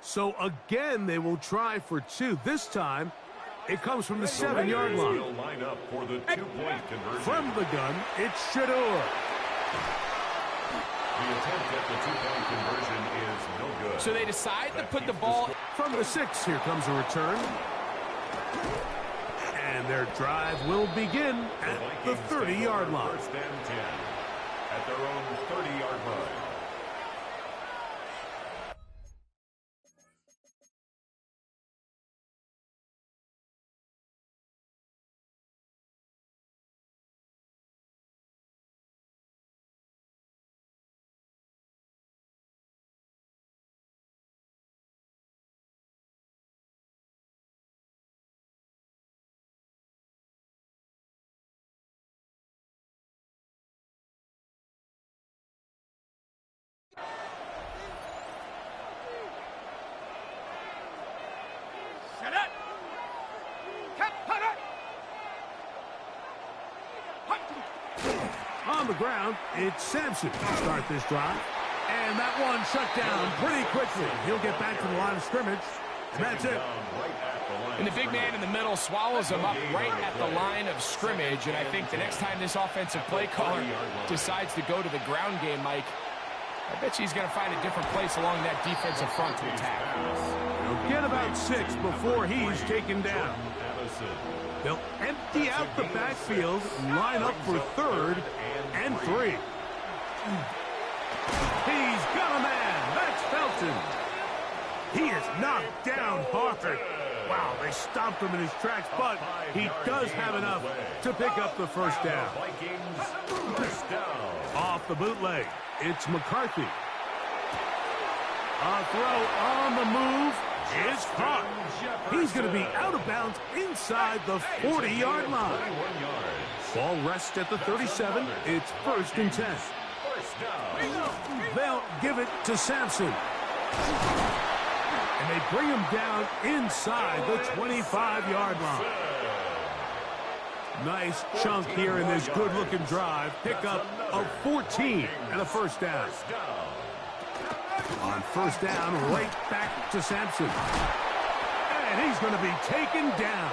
So again, they will try for 2. This time, it comes from the 7-yard line. Line up for the 2-point conversion. From the gun, it's Shador. The attempt at the 2-point conversion is no good. So they decide to put the ball from the 6. Here comes a return. And their drive will begin at the 30-yard line. First and 10 at their own 30-yard line. On the ground, it's Sampson to start this drive. And that one shut down pretty quickly. He'll get back to the line of scrimmage. And that's it. And the big man in the middle swallows him up right at the line of scrimmage. And I think the next time this offensive play caller decides to go to the ground game, Mike, I bet you he's going to find a different place along that defensive front to attack. He'll get about 6 before he's taken down. They'll empty out the backfield and line up for 3rd and 3. He's got a man. That's Felton. He is knocked down hard. Wow, they stopped him in his tracks, but he does have enough to pick up the first down. Off the bootleg, it's McCarthy. A throw on the move is caught. He's going to be out of bounds inside the 40-yard line. Ball rests at the 37. It's 1st and 10. They'll give it to Sampson. And they bring him down inside the 25-yard line. Nice chunk here in this good-looking drive. Pickup of 14 and a first down. On first down, right back to Sampson. And he's going to be taken down.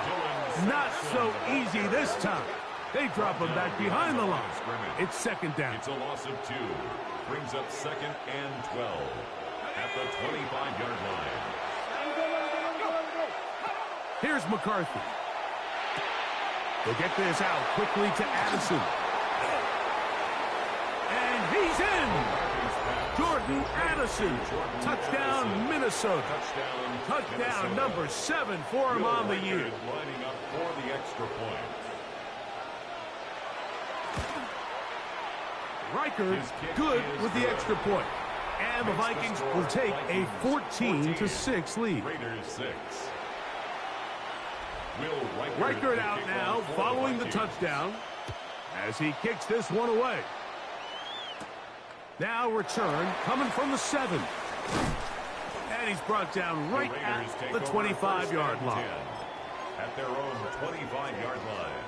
Not so easy this time. They drop him back behind the line. It's 2nd down. It's a loss of 2. Brings up 2nd and 12 at the 25-yard line. Here's McCarthy. They'll get this out quickly to Addison. And he's in. Jordan Addison. Touchdown, Minnesota. Touchdown number 7 for him on the year. Lining up for the extra point. Riker good with the extra point. And the Vikings will take a 14-6 lead. Raiders 6. Riker out now following the touchdown as he kicks this one away. Now return coming from the 7. And he's brought down right at the 25-yard line. At their own 25-yard line.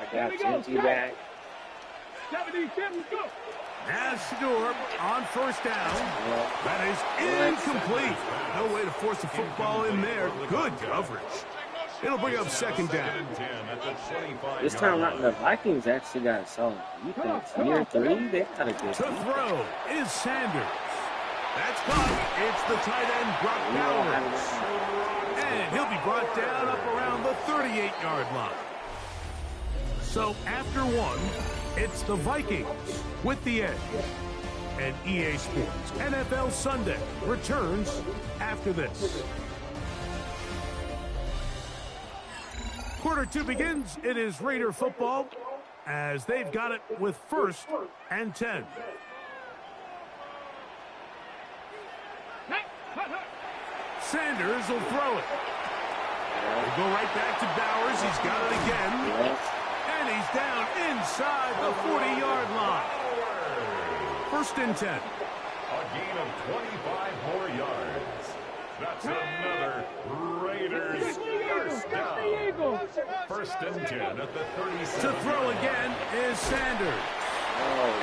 I got 20 back. As Shador on first down. That is incomplete. No way to force the football in there. Good coverage. It'll bring up 2nd down. This time around, the Vikings actually got a solid defense. Year 3, they got a good defense. To throw is Sanders. That's caught. It's the tight end, Brock Bowers. And he'll be brought down up around the 38-yard line. So after 1, it's the Vikings with the edge. And EA Sports NFL Sunday returns after this. Quarter 2 begins. It is Raider football as they've got it with 1st and 10. Sanders will throw it. They go right back to Bowers. He's got it again. And he's down inside the 40-yard line. 1st and 10. A gain of 25 more yards. That's another Raiders first down. 1st and 10 at the 37. To throw again is Sanders.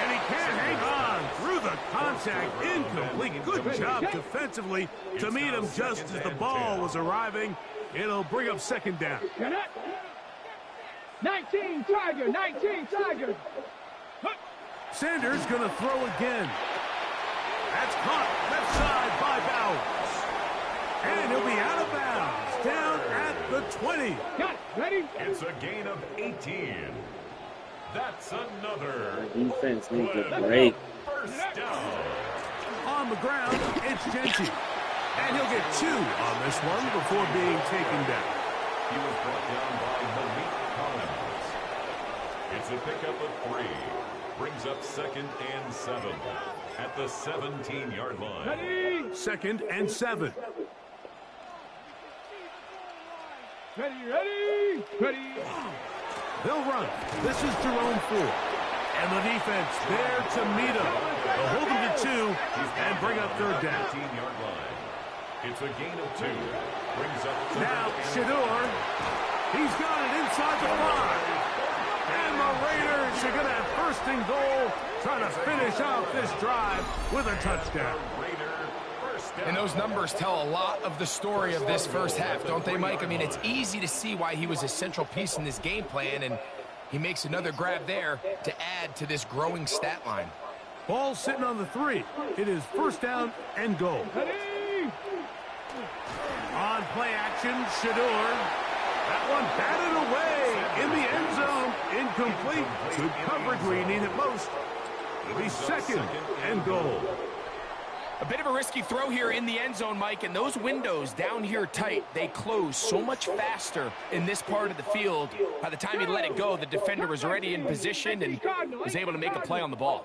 And he can't hang on through the contact. Incomplete. Good job defensively to meet him just as the ball was arriving. It'll bring up second down. 19 Tiger, 19 Tiger. Sanders going to throw again. That's caught left side by Bowers. And he'll be out of bounds down at the 20. Got it. Ready? It's a gain of 18. That's another. The defense needs a break. First down. On the ground, it's Genty. And he'll get 2 on this one before being taken down. He was brought down by MoDe. It's a pickup of 3. Brings up 2nd and 7 at the 17-yard line. Ready? 2nd and 7. Ready, ready, ready. They'll run. This is Jerome Ford. And the defense there to meet him. They'll hold him to 2 and bring up third down. 15-yard line. It's a gain of 2. Brings up now Shador. He's got it inside the 5. And the Raiders are going to have first and goal, trying to finish off this drive with a touchdown. And those numbers tell a lot of the story of this first half, don't they, Mike? I mean, it's easy to see why he was a central piece in this game plan, and he makes another grab there to add to this growing stat line. Ball sitting on the 3. It is first down and goal. On play action, Shador. That one batted away in the end zone. Incomplete. Good coverage where you need it most. It'll be 2nd and goal. A bit of a risky throw here in the end zone, Mike, and those windows down here tight, they close so much faster in this part of the field. By the time he let it go, the defender was already in position and was able to make a play on the ball.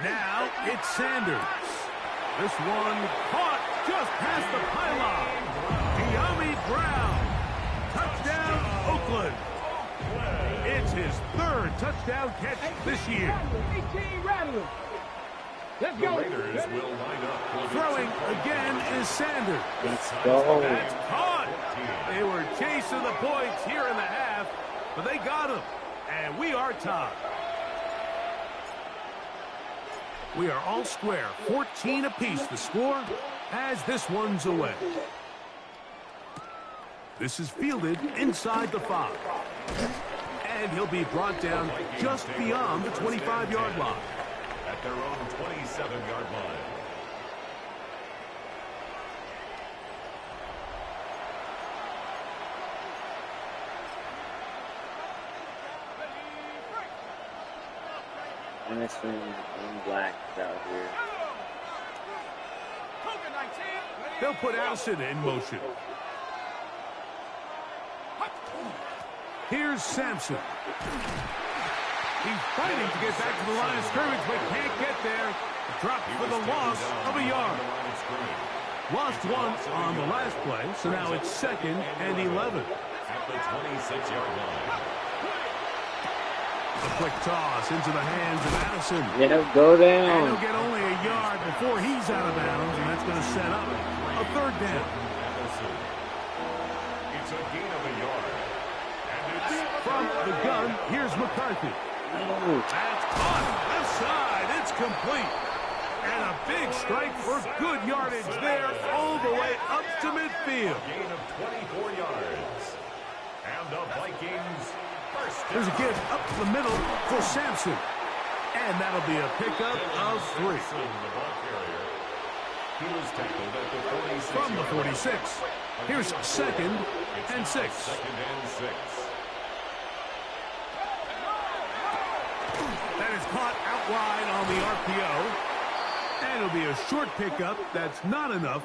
Now it's Sanders. This one caught just past the pylon. De'Ami Brown. Touchdown, Oakland. It's his 3rd touchdown catch this year. 18 rattling. Let's go. The Raiders will line up. Throwing again is Sanders. Let's go. That's caught. They were chasing the points here in the half, but they got him. And we are tied. We are all square. 14 apiece the score as this one's away. This is fielded inside the 5. And he'll be brought down just beyond the 25-yard line. At their own 27-yard line. And it's in black out here. They'll put Allison in motion. Here's Sampson. He's fighting to get back to the line of scrimmage, but can't get there. Dropped for the loss of a yard. Lost 1 on the last play, so now it's 2nd and 11. At the 26-yard line. A quick toss into the hands of Addison. Yeah, go And down. he'll get only a yard before he's out of bounds, and that's going to set up a 3rd down. It's a gain of a yard. And it's from the gun, here's McCarthy. That's caught left side. It's complete. And a big strike for good yardage there all the way up to midfield. Gain of 24 yards. And the Vikings first. There's a give up the middle for Sampson. And that'll be a pickup of 3. The ball carrier. He was tackled at the 46. From the 46. Here's 2nd and 6. 2nd and 6. That is caught out wide on the RPO. And it'll be a short pickup. That's not enough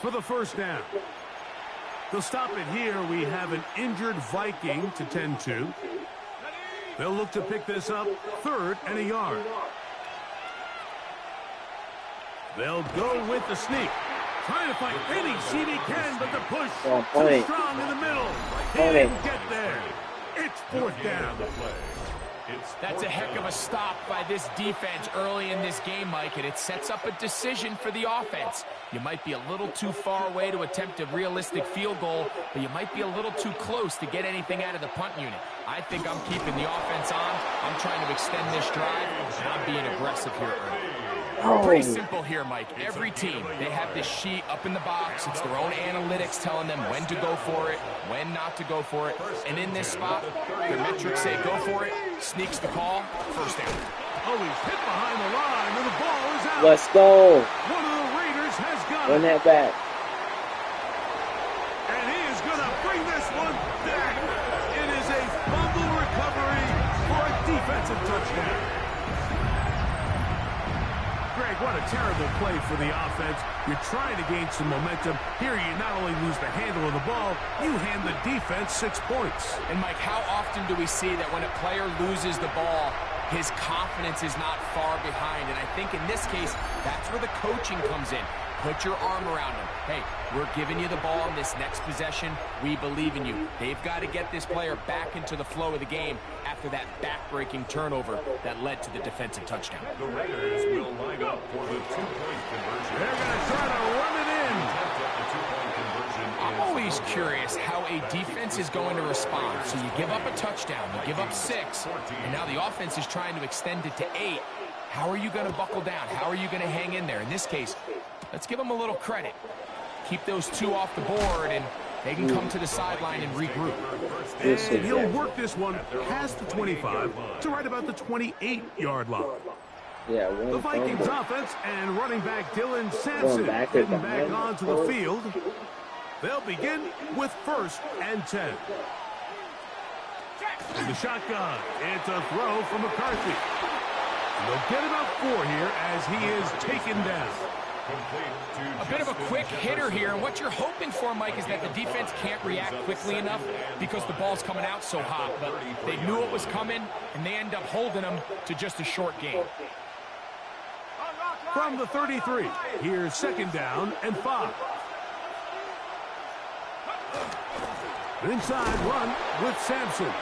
for the first down. They'll stop it here. We have an injured Viking to tend to. They'll look to pick this up 3rd and a yard. They'll go with the sneak. Trying to find any seat he can, but the push too strong in the middle. He didn't get there. It's 4th down. That's a heck of a stop by this defense early in this game, Mike, and it sets up a decision for the offense. You might be a little too far away to attempt a realistic field goal, but you might be a little too close to get anything out of the punt unit. I think I'm keeping the offense on. I'm trying to extend this drive, and I'm being aggressive here early. Pretty simple here, Mike. Every team, they have this sheet up in the box. It's their own analytics telling them when to go for it, when not to go for it. And in this spot, their metrics say go for it, sneaks the call, first down. Oh, he's hit behind the line, and the ball is out. Let's go. One of the Raiders has got Run it. that back. And he is going to bring this one back. It is a fumble recovery for a defensive touchdown. Greg, what a terrible play for the offense. You're trying to gain some momentum. Here you not only lose the handle of the ball, you hand the defense 6 points. And, Mike, how often do we see that when a player loses the ball, his confidence is not far behind? And I think in this case, that's where the coaching comes in. Put your arm around him. Hey, we're giving you the ball in this next possession. We believe in you. They've got to get this player back into the flow of the game after that back-breaking turnover that led to the defensive touchdown. The Raiders will line up for the two-point conversion. They're going to try to run it in. I'm always curious how a defense is going to respond. So you give up a touchdown, you give up 6, and now the offense is trying to extend it to 8. How are you going to buckle down? How are you going to hang in there? In this case, let's give them a little credit. Keep those 2 off the board, and they can come to the sideline and regroup. And he'll work this one past the 25 to right about the 28-yard line. Yeah, The Vikings offense and running back Dylan Sampson getting back onto the field. They'll begin with 1st and 10. In the shotgun, it's a throw from McCarthy. They'll get about 4 here as he is taken down. A bit of a quick hitter here, and what you're hoping for, Mike, is that the defense can't react quickly enough because the ball's coming out so hot, but they knew it was coming, and they end up holding them to just a short gain. From the 33, here's 2nd down and 5. Inside run with Sampson.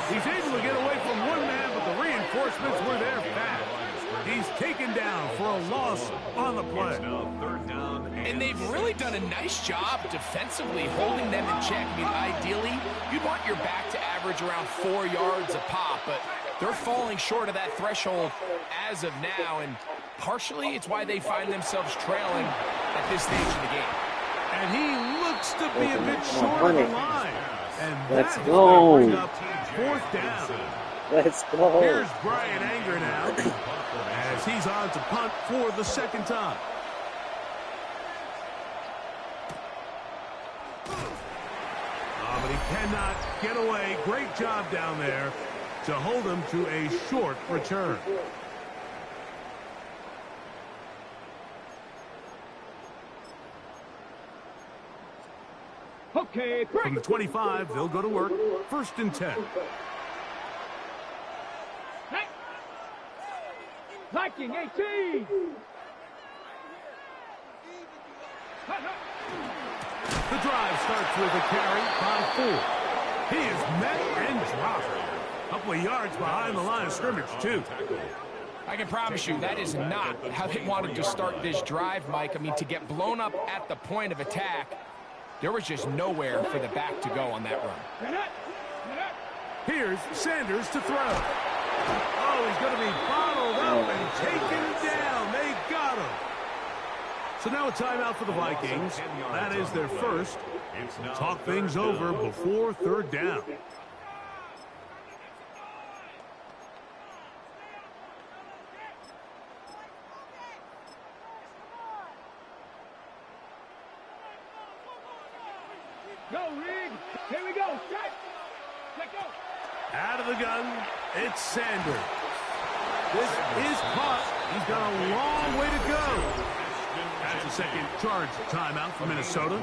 He's able to get away from one man, but the reinforcements were there fast. He's taken down for a loss on the play. And they've really done a nice job defensively holding them in check. I mean, ideally, you'd want your back to average around 4 yards a pop, but they're falling short of that threshold as of now, and partially it's why they find themselves trailing at this stage of the game. And he looks to be a bit short of the line. And Let's that go. is going to bring up 4th down. Let's go. Here's Brian Anger now as he's on to punt for the 2nd time. Oh, but he cannot get away. Great job down there to hold him to a short return. Okay, From the 25, they'll go to work. 1st and 10. Viking 18. The drive starts with a carry on 4. He is met and dropped. A couple of yards behind the line of scrimmage, too. I can promise you that is not how they wanted to start this drive, Mike. I mean, to get blown up at the point of attack, there was just nowhere for the back to go on that run. Here's Sanders to throw. Oh, he's going to be bottled up and taken down. They got him. So now a timeout for the Vikings. That is their first. Talk things over before 3rd down. Go, Rig. Here we go. Set. Let go. Out of the gun, it's Sanders. This is caught. He's got a long way to go. That's a second charge timeout for Minnesota,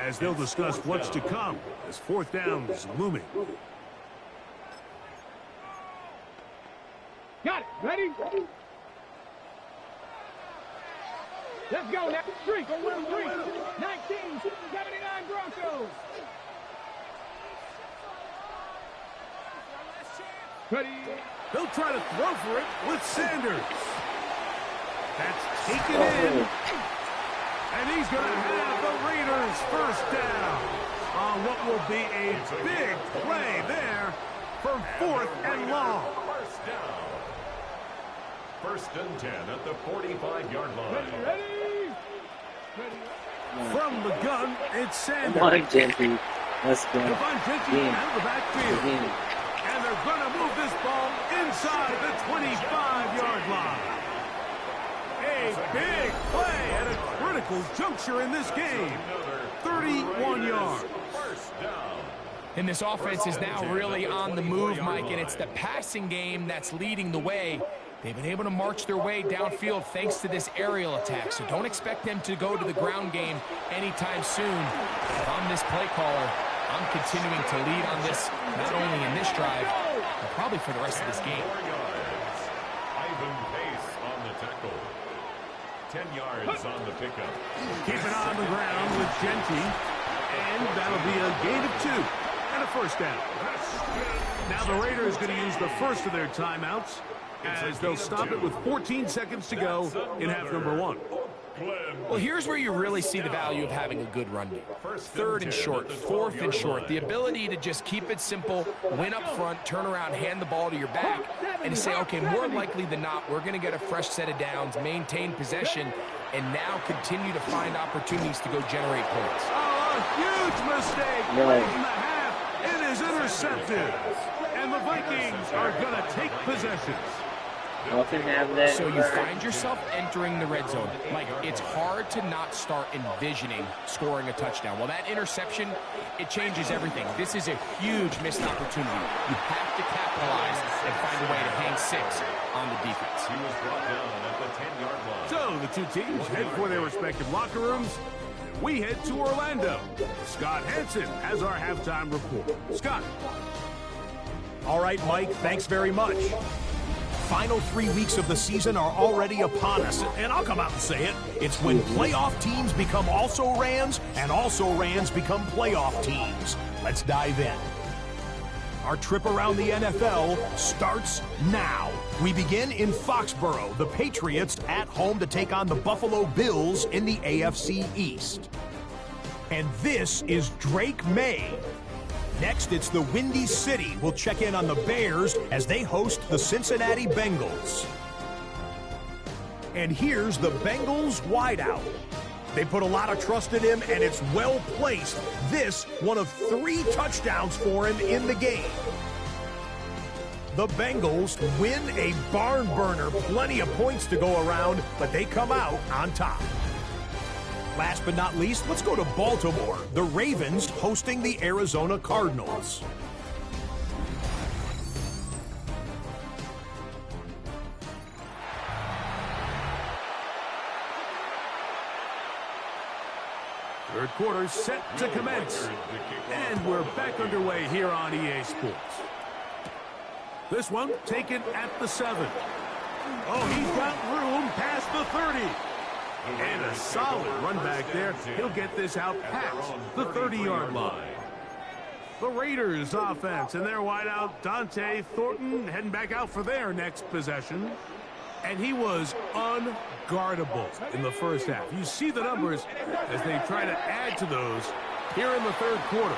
as they'll discuss what's to come as 4th down is looming. Got it. Ready? Let's go now. 3, 1979 Broncos. Ready. He'll try to throw for it with Sanders. That's taken in. And he's going to have the Raiders first down on what will be a big play there for 4th and long. First down. 1st and 10 at the 45-yard line. Ready. Ready. From the gun, it's Sanders. Come on, Gentry. Let's go. Devon Gentry out of the backfield. Again. And they're going to move this ball inside the 25-yard line. A big play at a critical juncture in this game. 31 yards. First down. And this offense is now really on the move, Mike, and it's the passing game that's leading the way. They've been able to march their way downfield thanks to this aerial attack, so don't expect them to go to the ground game anytime soon. If I'm this play caller, I'm continuing to lead on this, not only in this drive, but probably for the rest of this game. 4 yards. Ivan Pace on the tackle. 10 yards on the pickup. Keep it on the ground with Gentry. And that'll be a gain of 2 and a first down. Now the Raiders going to use the first of their timeouts as they'll stop it with 14 seconds to go in half number 1. Well, here's where you really see the value of having a good run game. 3rd and short, 4th and short. The ability to just keep it simple, win up front, turn around, hand the ball to your back, and to say, okay, more likely than not, we're going to get a fresh set of downs, maintain possession, and now continue to find opportunities to go generate points. Oh, a huge mistake late in the half. It is intercepted. And the Vikings are going to take possession. So you find yourself entering the red zone. Like, it's hard to not start envisioning scoring a touchdown. Well, that interception, it changes everything. This is a huge missed opportunity. You have to capitalize and find a way to hang 6 on the defense. He was brought down at the 10-yard line. So the two teams head for their respective locker rooms. We head to Orlando. Scott Hansen has our halftime report. Scott. All right, Mike, thanks very much. Final 3 weeks of the season are already upon us, and I'll come out and say it. It's when playoff teams become also-rans, and also-rans become playoff teams. Let's dive in. Our trip around the NFL starts now. We begin in Foxborough, the Patriots at home to take on the Buffalo Bills in the AFC East. And this is Drake May. Next, it's the Windy City. We'll check in on the Bears as they host the Cincinnati Bengals. And here's the Bengals wideout. They put a lot of trust in him, and it's well placed. This, one of 3 touchdowns for him in the game. The Bengals win a barn burner. Plenty of points to go around, but they come out on top. Last but not least, let's go to Baltimore. The Ravens hosting the Arizona Cardinals. Third quarter set to commence. And we're back underway here on EA Sports. This one taken at the 7. Oh, he's got room past the 30. And a solid run back there. He'll get this out past the 30-yard line. The Raiders offense and their wideout, Dante Thornton, heading back out for their next possession. And he was unguardable in the first half. You see the numbers as they try to add to those here in the third quarter.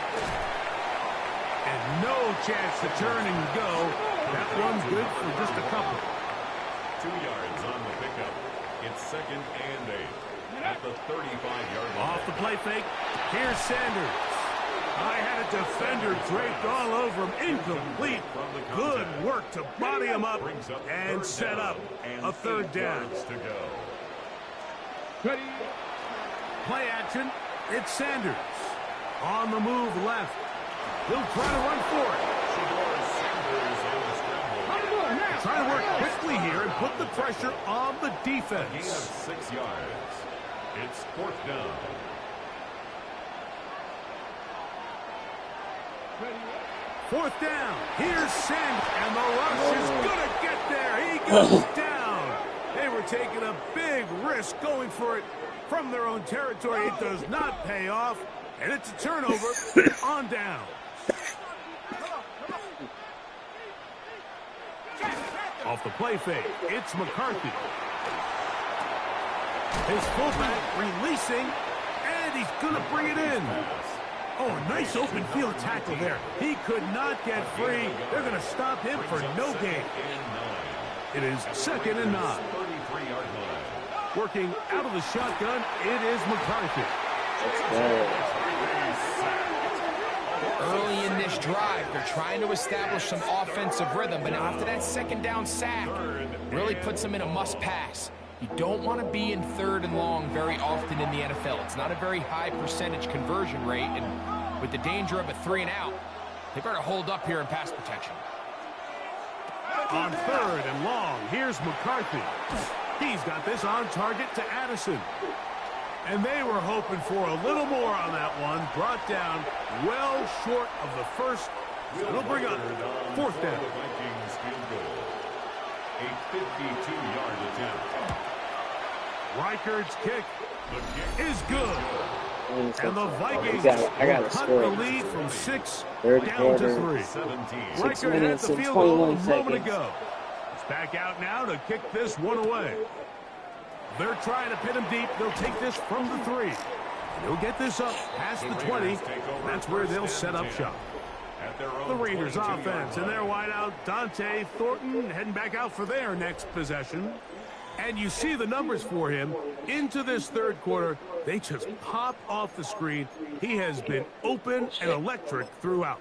And no chance to turn and go. That one's good for just a couple. 2 yards on the pickup. It's 2nd and 8 at the 35-yard line. Off the play fake. Here's Sanders. I had a defender draped all over him. Incomplete. Good work to body him up and set up a 3rd down. To go. Ready. Play action. It's Sanders. On the move left. He'll try to run for it. Trying to work quickly here and put the pressure on the defense. Gain of 6 yards. It's 4th down. Fourth down. Here's Sanders. And the rush is going to get there. He goes down. They were taking a big risk going for it from their own territory. It does not pay off. And it's a turnover on down. Off the play fake, it's McCarthy. His fullback releasing, and he's going to bring it in. Oh, nice open field tackle there. He could not get free. They're going to stop him for no gain. It is 2nd and 9. Working out of the shotgun, it is McCarthy. Early in this drive, they're trying to establish some offensive rhythm, but now after that 2nd down sack, really puts them in a must-pass. You don't want to be in 3rd and long very often in the NFL. It's not a very high percentage conversion rate, and with the danger of a 3 and out, they better hold up here in pass protection. On 3rd and long, here's McCarthy. He's got this on target to Addison. And they were hoping for a little more on that one. Brought down well short of the first. It'll bring up 4th down. A 52-yard attempt. Reichard's kick is good. And the Vikings will cut the lead from 6 down to 3. 17. Reichard had the field goal a moment ago. He's back out now to kick this one away. They're trying to pit him deep. They'll take this from the 3. They'll get this up past the 20. That's where they'll set up shop. The Raiders offense and their wideout, Dante Thornton, heading back out for their next possession. And you see the numbers for him into this 3rd quarter. They just pop off the screen. He has been open and electric throughout.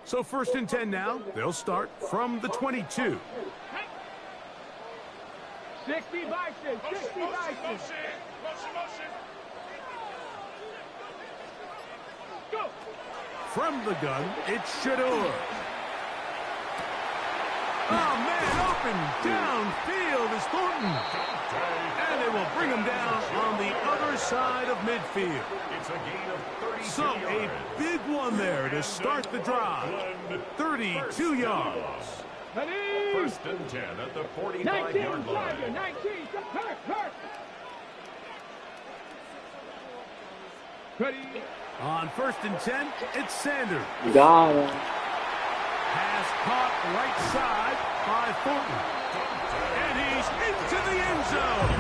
So 1st and 10 now. They'll start from the 22. 60 Bison, 60 Bison. Go. From the gun, it's Shador. Oh, man, open downfield is Thornton. And it will bring him down on the other side of midfield. It's a gain of 32 So a big one there to start the drive. 32 yards. 1st and 10 at the 45-yard line. 19, hurt. Ready. On 1st and 10, it's Sanders. Got him. Pass caught right side by Thornton. And he's into the end zone.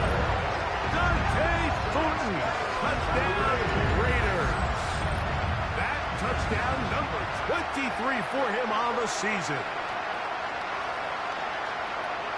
Dante Thornton. Touchdown, Raiders. That touchdown number 23 for him on the season.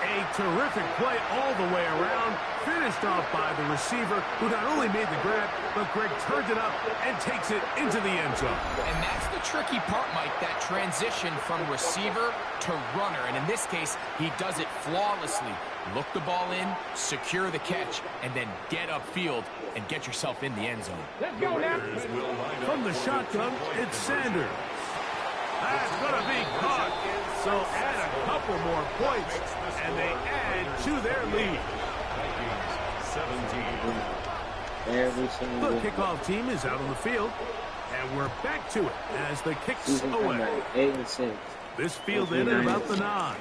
A terrific play all the way around, finished off by the receiver, who not only made the grab, but Greg turns it up and takes it into the end zone. And that's the tricky part, Mike, that transition from receiver to runner. And in this case, he does it flawlessly. Look the ball in, secure the catch, and then get upfield and get yourself in the end zone. Let's go now. From the shotgun, it's Sanders. That's going to be caught. So add a couple more points, and they add to their lead. 17. The kickoff team is out on the field, and we're back to it as the kicks away. 8 and 6. This field in at about the 9.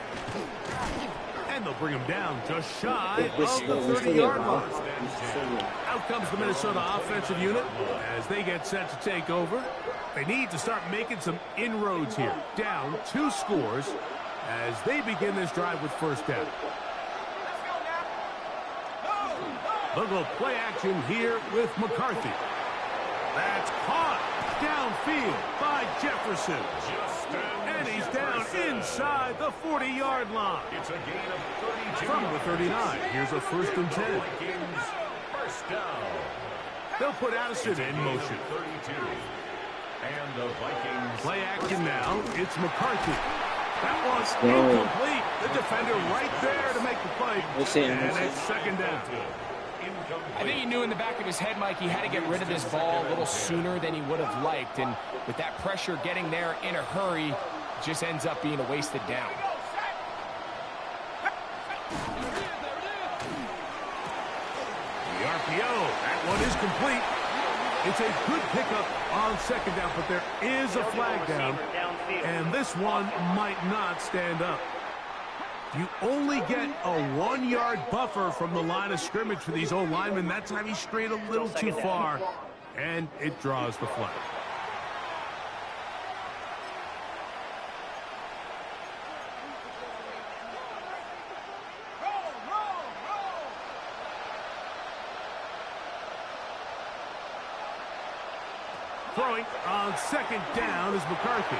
And they'll bring him down just shy of the 30-yard line. Out comes the Minnesota offensive unit as they get set to take over. They need to start making some inroads here. Down 2 scores as they begin this drive with 1st down. They'll go play action here with McCarthy. That's caught downfield by Jefferson. And he's down inside the 40-yard line. It's a gain of 32. From the 39, here's a 1st and 10. Vikings, 1st down. They'll put Addison in motion. 32. And the Vikings. Play action now. It's McCarthy. That one's incomplete. The defender right there to make the play. And it's 2nd down. I think he knew in the back of his head, Mike, he had to get rid of this ball a little sooner than he would have liked. And with that pressure getting there in a hurry, it just ends up being a wasted down. The RPO. That one is complete. It's a good pickup on 2nd down, but there is a flag down. And this one might not stand up. You only get a 1-yard buffer from the line of scrimmage for these old linemen. That time he strayed a little too far, and it draws the flag. Throwing on second down is McCarthy.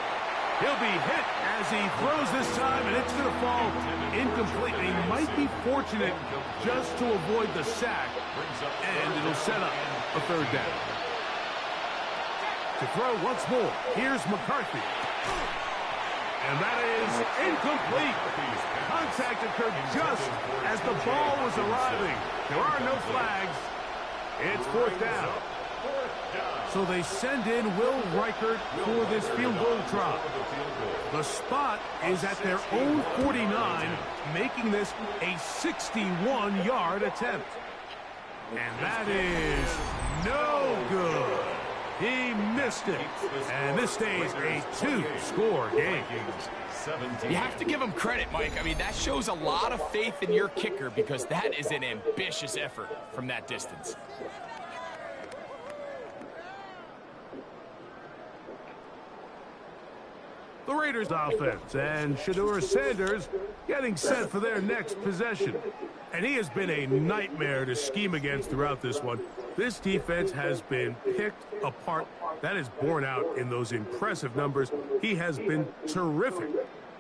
He'll be hit as he throws this time, and it's going to fall incomplete. He might be fortunate just to avoid the sack, and it'll set up a third down. To throw once more, here's McCarthy. And that is incomplete. Contact occurred just as the ball was arriving. There are no flags. It's fourth down. So they send in Will Reichert for this field goal try. The spot is at their own 49, making this a 61-yard attempt. And that is no good. He missed it. And this stays a 2-score game. You have to give him credit, Mike. I mean, that shows a lot of faith in your kicker because that is an ambitious effort from that distance. The Raiders offense, and Shedeur Sanders getting set for their next possession. And he has been a nightmare to scheme against throughout this one. This defense has been picked apart. That is borne out in those impressive numbers. He has been terrific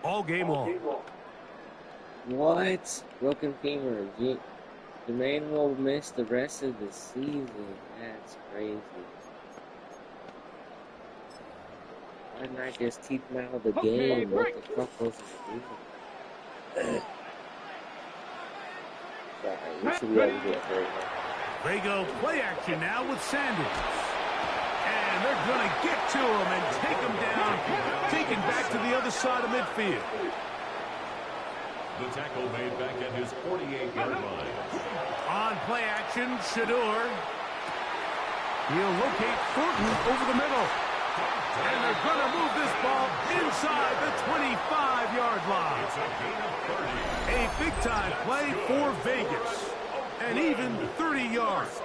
all game long. What? Broken femur. The man will miss the rest of the season. That's crazy. Why not just keep him out of the game? What the fuck was he doing? Sorry, we should be able to get hurt. They go play action now with Sanders. And they're going to get to him and take him down, taken back to the other side of midfield. The tackle made back at his 48-yard line. On play action, Shedeur. He'll locate Thornton over the middle. And they're going to move this ball inside the 25-yard line. A big-time play for Vegas. And even 30 yards.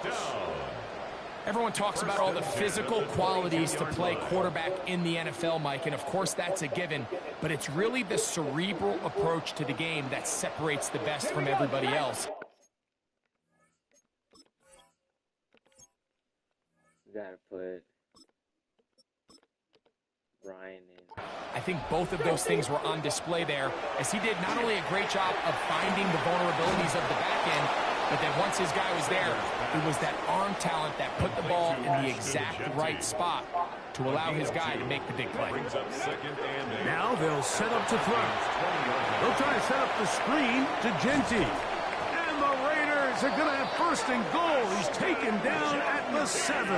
Everyone talks about all the physical qualities to play quarterback in the NFL, Mike, and of course that's a given, but it's really the cerebral approach to the game that separates the best from everybody else. You gotta put Brian in. I think both of those things were on display there, as he did not only a great job of finding the vulnerabilities of the back end, but then once his guy was there, it was that arm talent that put the ball in the exact right spot to allow his guy to make the big play. Now they'll set up to throw. They'll try to set up the screen to Genty. And the Raiders are going to have first and goal. He's taken down at the 7.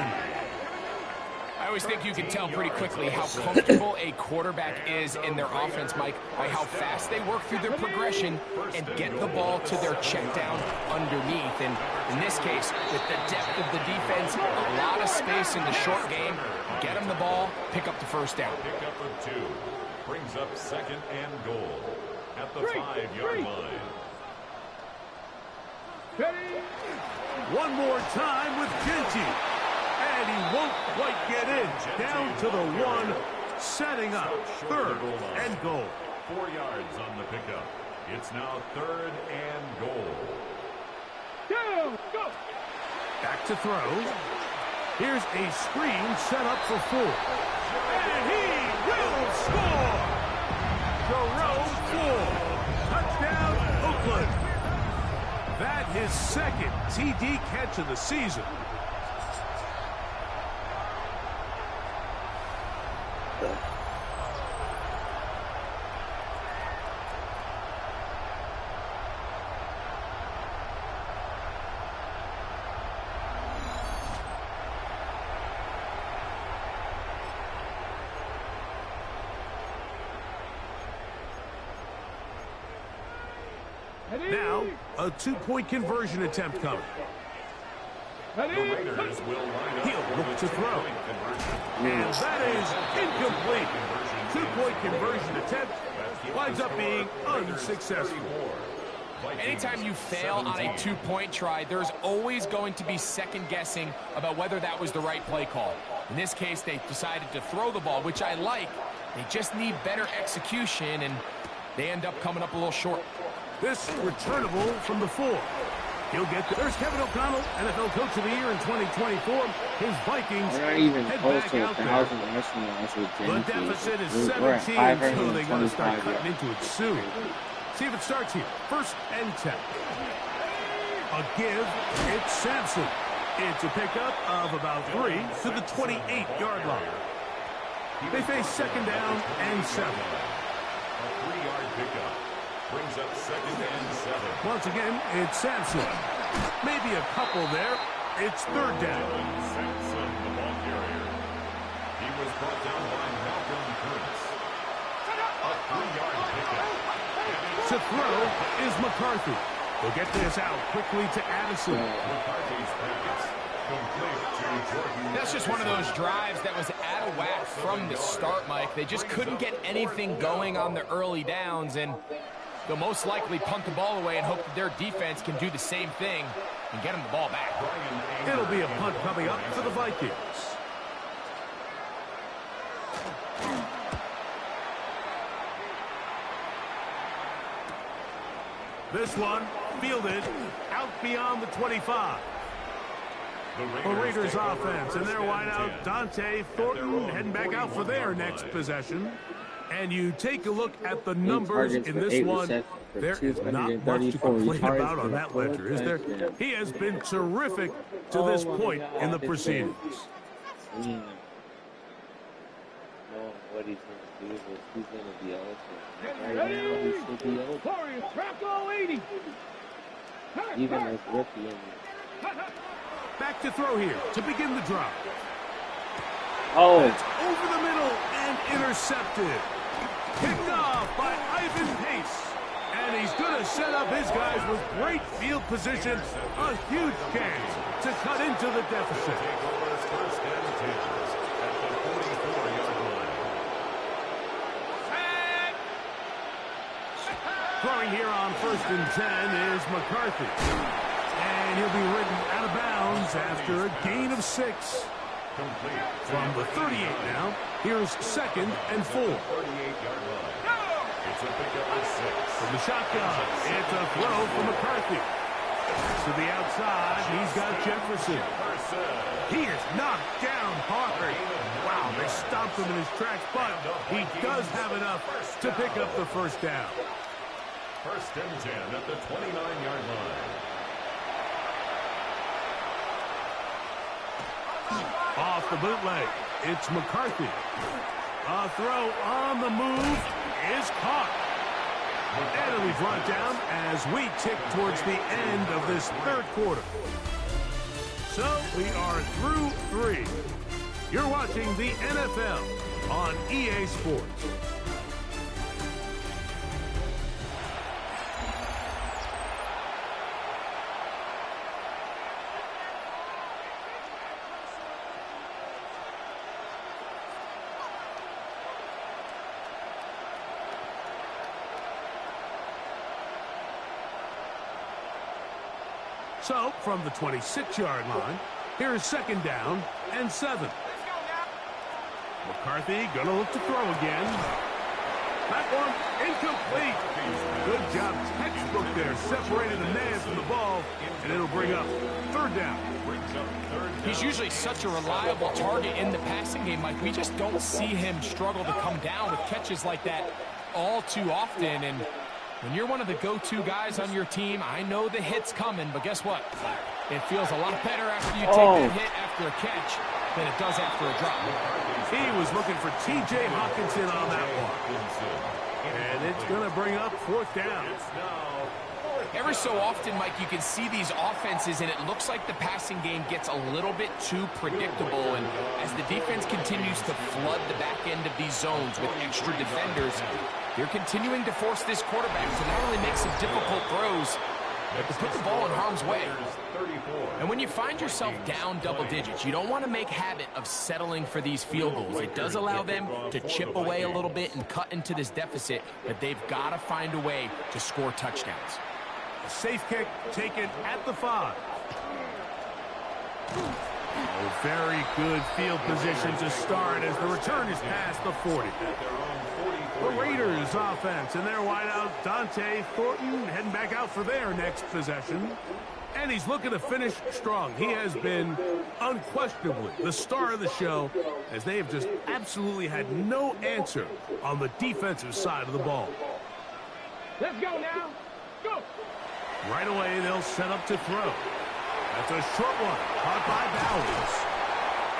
I always think you can tell pretty quickly how comfortable a quarterback is in their offense, Mike, by how fast they work through their progression and get the ball to their check down underneath. And in this case, with the depth of the defense, a lot of space in the short game, get them the ball, pick up the first down. Pick up of 2. Brings up second and goal at the 5-yard line. One more time with Genty. And he won't quite get in. Down to the 1, setting up third and goal. 4 yards on the pickup. It's now third and goal. Go! Back to throw. Here's a screen set up for 4. And he will score! Jerome Ford. Touchdown, Oakland. That his second TD catch of the season. Now, a 2-point conversion attempt coming. The Raiders will line up. He'll look to throw. And that is incomplete. Two-point conversion attempt winds up being unsuccessful. Anytime you fail on a two-point try, there's always going to be second-guessing about whether that was the right play call. In this case, they decided to throw the ball, which I like. They just need better execution, and they end up coming up a little short. This returnable from the 4. He'll get there. There's Kevin O'Connell, NFL Coach of the Year in 2024. His Vikings We're not even head close back to out 1,000 there. rushing yards with The Jenkins. deficit is We're at 17, so they got to start 525 cutting yards. into it soon. See if it starts here. 1st and 10. A give. It's Sampson. It's a pickup of about 3 to the 28-yard line. They face 2nd down and 7. A 3-yard pickup brings up 2nd and 7. Once again, it's Sampson. Maybe a couple there. It's 3rd down. Sampson, the ball carrier. He was brought down by Malcolm Prince. A 3-yard pickup. To throw is McCarthy. They'll get this out quickly to Addison. McCarthy's pass complete to Jordan. That's just one of those drives that was out of whack from the start, Mike. They just couldn't get anything going on the early downs, and they'll most likely punt the ball away and hope that their defense can do the same thing and get them the ball back. It'll be a punt coming up for the Vikings. This one fielded out beyond the 25. The Raiders offense and their wideout, Dante Thornton, heading back out for their next possession. And you take a look at the numbers in this one. There is not much to complain about on that ledger, is there? He has been terrific to this point in the proceedings. Knowing what he's going to do is he's going to be open. Right now, he should be open. Warriors, Traco 80. Even with rookie in Back to throw here to begin the drive. Oh, It's over the middle and intercepted. Picked off by Ivan Pace. And he's going to set up his guys with great field position. A huge chance to cut into the deficit. First and 10 at the 44-yard line. Throwing here on 1st and 10 is McCarthy. And he'll be ridden out of bounds after a gain of 6. Complete. From the 38 now, here's 2nd and 4. 38-yard line. It's a pickup of 6. From the shotgun, it's a throw from McCarthy. To the outside, he's got Jefferson. He is knocked down hard. Wow, they stopped him in his tracks, but he does have enough to pick up the 1st down. 1st and 10 at the 29-yard line. Off the bootleg, it's McCarthy. A throw on the move is caught. And it'll be brought down as we tick towards the end of this 3rd quarter. So we are through 3. You're watching the NFL on EA Sports. So, from the 26-yard line, here's 2nd down and 7. McCarthy gonna look to throw again. That one incomplete. Good job, textbook there. Separated the man from the ball, and it'll bring up 3rd down. He's usually such a reliable target in the passing game, Mike. We just don't see him struggle to come down with catches like that all too often. And when you're one of the go-to guys on your team, I know the hit's coming, but guess what? It feels a lot better after you take that hit after a catch than it does after a drop. He was looking for T.J. Hawkinson on that one. And it's going to bring up 4th down. Every so often, Mike, you can see these offenses, and it looks like the passing game gets a little bit too predictable. And as the defense continues to flood the back end of these zones with extra defenders, they're continuing to force this quarterback to not only make some difficult throws, to put the ball in harm's way. And when you find yourself down double digits, you don't want to make habit of settling for these field goals. It does allow them to chip away a little bit and cut into this deficit, but they've got to find a way to score touchdowns. A safe kick taken at the 5. Oh, very good field position to start as the return is past the 40. The Raiders offense and their wideout Dante Thornton heading back out for their next possession. And he's looking to finish strong. He has been unquestionably the star of the show as they have just absolutely had no answer on the defensive side of the ball. Let's go now. Go. Right away, they'll set up to throw. That's a short one, caught by Bowers.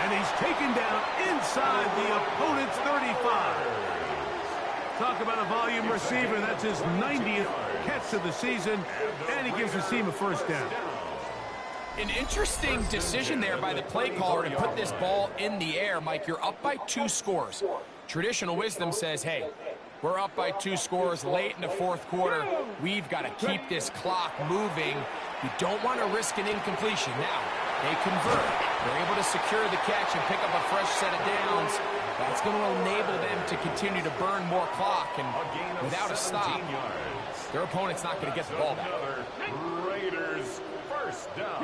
And he's taken down inside the opponent's 35. Talk about a volume receiver. That's his 90th catch of the season, and he gives his team a first down. An interesting decision there by the play caller to put this ball in the air. Mike, you're up by 2 scores. Traditional wisdom says, hey, we're up by 2 scores late in the 4th quarter. We've got to keep this clock moving. You don't want to risk an incompletion. Now, they convert. They're able to secure the catch and pick up a fresh set of downs. That's going to enable them to continue to burn more clock, and without a stop, their opponent's not going to get the ball back. Raiders first down.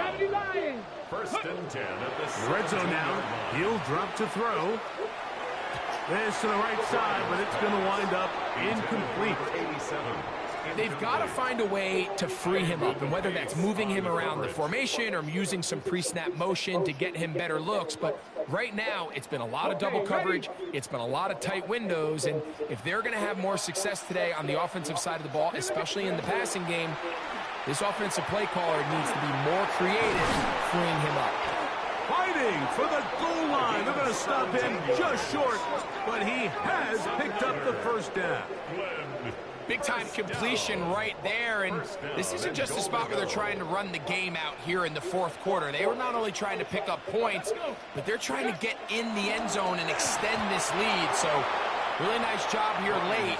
First and 10 at the Red zone now. He'll drop to throw. This to the right side, but it's going to wind up incomplete. 87. They've got to find a way to free him up, and whether that's moving him around the formation or using some pre-snap motion to get him better looks. But right now, it's been a lot of double coverage. It's been a lot of tight windows, and if they're going to have more success today on the offensive side of the ball, especially in the passing game, this offensive play caller needs to be more creative freeing him up. Fighting for the goal line. They're going to stop him just short, but he has picked up the first down. Big-time completion right there, and this isn't just a spot where they're trying to run the game out here in the 4th quarter. They were not only trying to pick up points, but they're trying to get in the end zone and extend this lead. So, really nice job here late.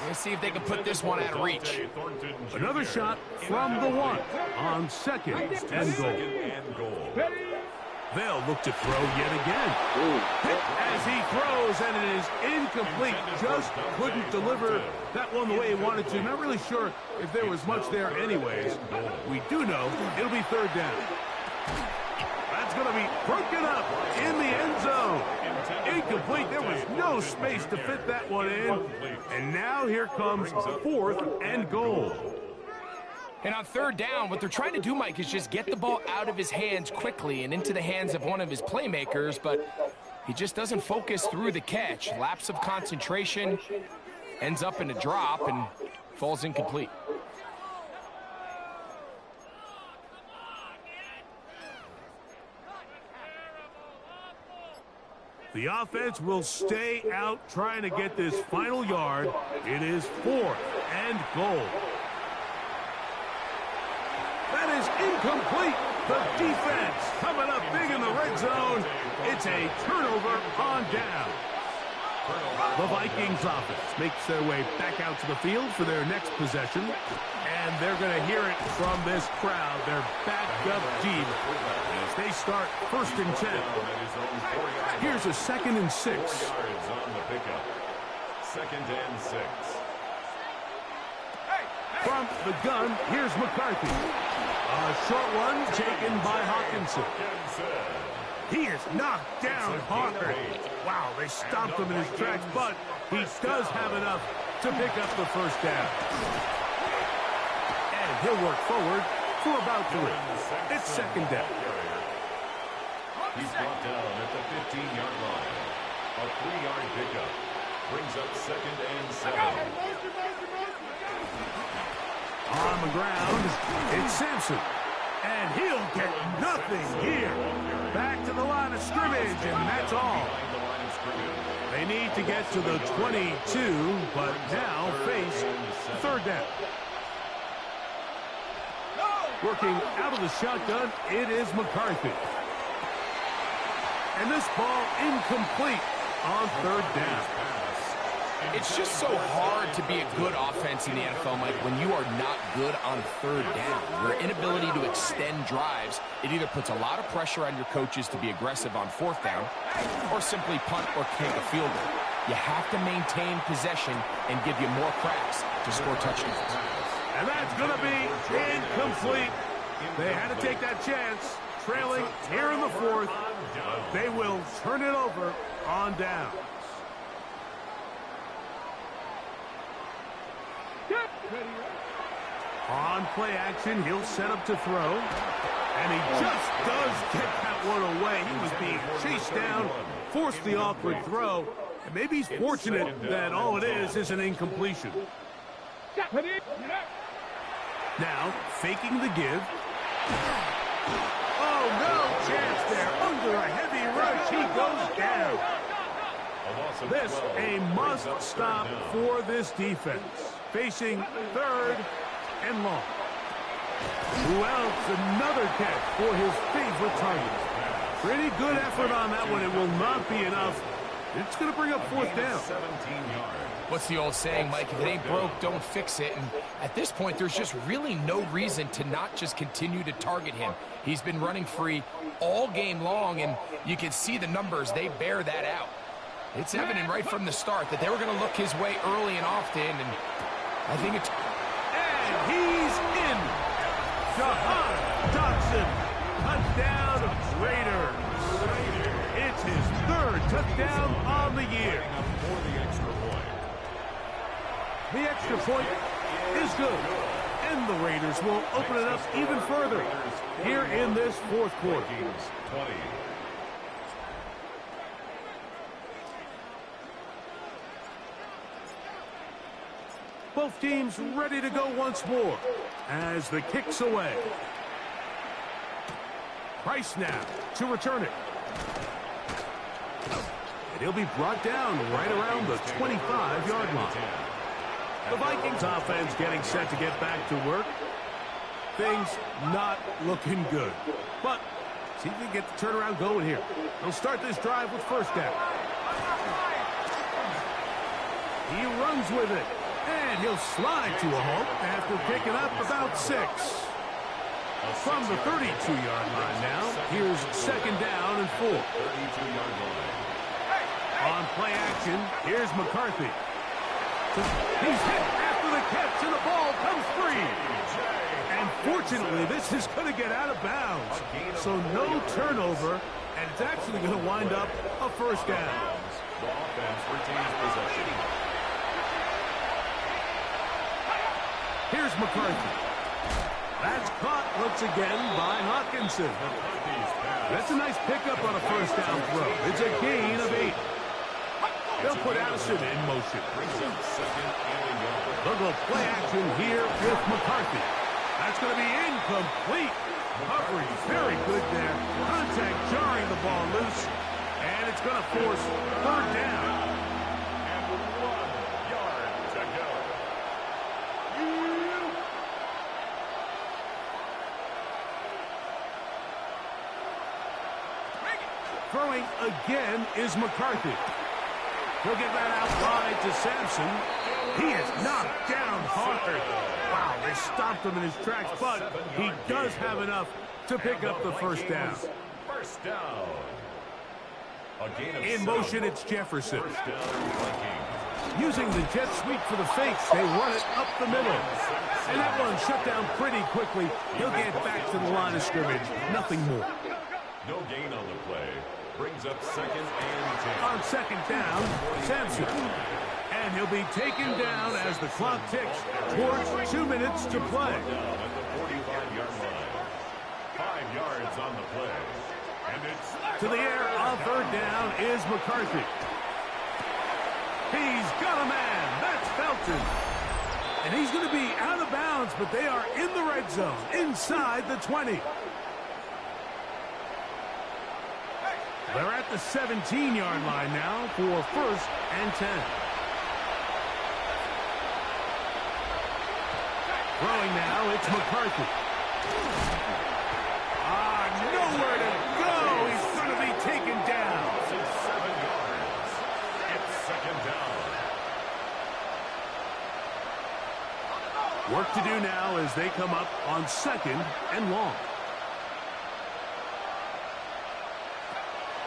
Let's see if they can put this one out of reach. Another shot from the 1 on 2nd and goal. They'll look to throw yet again. Hit as he throws, and it is incomplete. Just couldn't deliver that one the way he wanted to. Not really sure if there was much there anyways. We do know it'll be 3rd down. That's going to be broken up in the end zone. Incomplete. There was no space to fit that one in. And now here comes 4th and goal. And on 3rd down, what they're trying to do, Mike, is just get the ball out of his hands quickly and into the hands of one of his playmakers, but he just doesn't focus through the catch. Lapse of concentration, ends up in a drop, and falls incomplete. The offense will stay out trying to get this final yard. It is 4th and goal. That is incomplete. The defense coming up big in the red zone. It's a turnover on down. The Vikings offense makes their way back out to the field for their next possession. And they're going to hear it from this crowd. They're backed up deep as they start 1st and 10. Here's a 2nd and 6. 2nd and 6. From the gun, here's McCarthy. A short one taken by Hawkinson. He is knocked down hard. Wow, they stomped him in his tracks, but he does have enough to pick up the first down. And he'll work forward for about 3. It's 2nd down. He's brought down at the 15-yard line. A 3-yard pickup brings up 2nd and 7. On the ground, it's Sampson. And he'll get nothing here. Back to the line of scrimmage, and that's all. They need to get to the 22, but now face 3rd down. Working out of the shotgun, it is McCarthy. And this ball incomplete on 3rd down. It's just so hard to be a good offense in the NFL, Mike, when you are not good on third down. Your inability to extend drives, it either puts a lot of pressure on your coaches to be aggressive on fourth down or simply punt or kick a field goal. You have to maintain possession and give you more cracks to score touchdowns. And that's going to be incomplete. They had to take that chance. Trailing here in the fourth. They will turn it over on down. On play action, he'll set up to throw. And he just does get that one away. He was being chased down, forced the awkward throw. And maybe he's fortunate that all it is an incompletion. Now, faking the give. Oh, no chance there. Under a heavy rush, he goes down. This a must stop for this defense. Facing third and long. Who else? Another catch for his favorite target. Pretty good effort on that one. It will not be enough. It's going to bring up fourth down. 17 yards. What's the old saying, Mike? If it ain't broke, don't fix it. And at this point, there's just really no reason to not just continue to target him. He's been running free all game long, and you can see the numbers. They bear that out. It's evident right from the start that they were going to look his way early and often, and I think it's... And he's in. Jahan Dotson. Touchdown, Raiders. It's his third touchdown on the year. For the extra point. The extra point is good. And the Raiders will open it up even further here in this fourth quarter. 20. Both teams ready to go once more as the kick's away. Price now to return it. And he'll be brought down right around the 25-yard line. The Vikings offense getting set to get back to work. Things not looking good. But see if they get the turnaround going here. They'll start this drive with first down. He runs with it. And he'll slide to a halt after picking up about 6. From the 32-yard line now, here's second down and 4. 32-yard line. On play action, here's McCarthy. He's hit after the catch, and the ball comes free. And fortunately, this is going to get out of bounds. So no turnover, and it's actually going to wind up a first down. The offense retains possession. Here's McCarthy. That's caught once again by Hawkinson. That's a nice pickup on a first down throw. It's a gain of 8. They'll put Addison in motion. They'll go play action here with McCarthy. That's going to be incomplete. Coverage very good there. Contact jarring the ball loose. And it's going to force third down. And 1 yard to go. Throwing again is McCarthy. He'll get that out wide to Sampson. He is knocked down hard. Wow, they stopped him in his tracks, but he does have enough to pick up the first down. First down. A gain of In motion, it's Jefferson. First down, Vikings. Using the jet sweep for the fakes, they run it up the middle. And that one shut down pretty quickly. He'll get back to the line of scrimmage. Nothing more. No gain on the play. Brings up second and 10. On second down, Sampson. And he'll be taken down as the clock ticks towards 2 minutes to play. Down at the 45-yard line. 5 yards on the play. And it's To the air on third down is McCarthy. He's got a man. That's Felton. And he's going to be out of bounds, but they are in the red zone, inside the 20. They're at the 17-yard line now for first and 10. Throwing now, it's McCarthy. Nowhere to go. He's going to be taken down. 7 yards. It's second down. Work to do now as they come up on 2nd and long.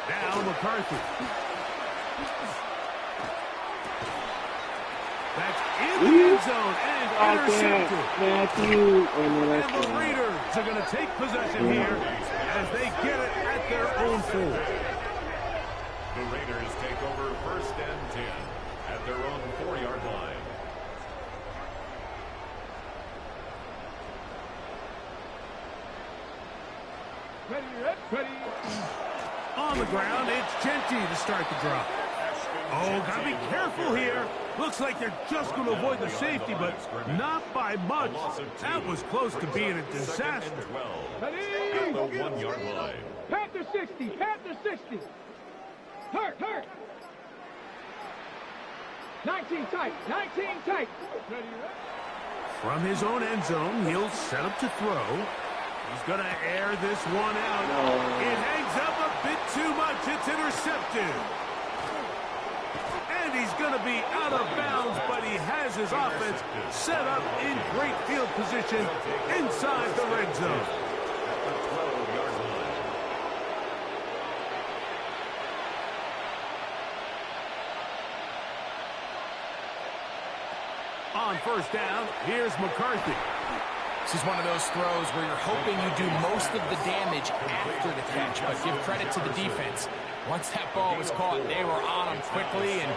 Now McCarthy. That's in the end zone and intercepted. And the Raiders are going to take possession here as they get it at their own 4. The Raiders take over 1st and 10 at their own 4-yard line. Ready. On the ground, it's Genty to start the drop. Oh, gotta be careful here. Looks like they're just going to avoid the safety, but not by much. That was close to being a disaster. Ready. At the 1-yard line. Panther 60. Panther 60. Hurt. 19 tight. 19 tight. Ready. From his own end zone, he'll set up to throw. He's going to air this one out. It hangs up a bit too much. It's intercepted. And he's going to be out of bounds, but he has his offense set up in great field position inside the red zone. At the 12-yard line. On 1st down, here's McCarthy. This is one of those throws where you're hoping you do most of the damage after the catch, but give credit to the defense. Once that ball was caught, they were on him quickly, and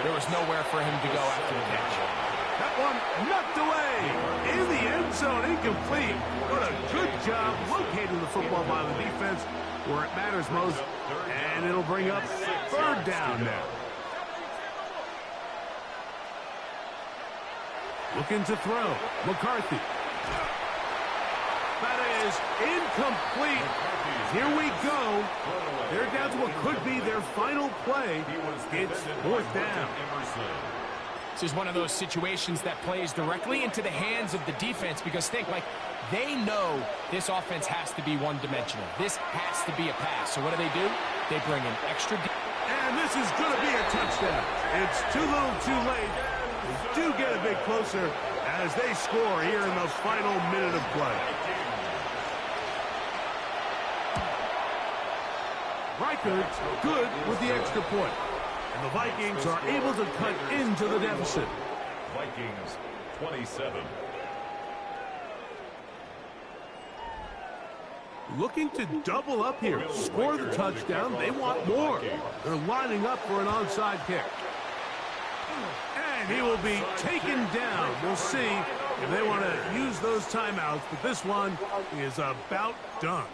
there was nowhere for him to go after the catch. That one knocked away in the end zone, incomplete. What a good job locating the football by the defense where it matters most, and it'll bring up 3rd down now. Looking to throw, McCarthy. That is incomplete. Here we go. They're down to what could be their final play. It's 4th down. This is one of those situations that plays directly into the hands of the defense because think, like, they know this offense has to be one-dimensional. This has to be a pass. So what do? They bring in extra. And this is going to be a touchdown. It's too little too late. They do get a bit closer as they score here in the final minute of play. Reichardt's good with the extra point. And the Vikings are able to cut into the deficit. Vikings 27. Looking to double up here. Score the touchdown. They want more. They're lining up for an onside kick. And he will be taken down. We'll see if they want to use those timeouts, but this one is about done.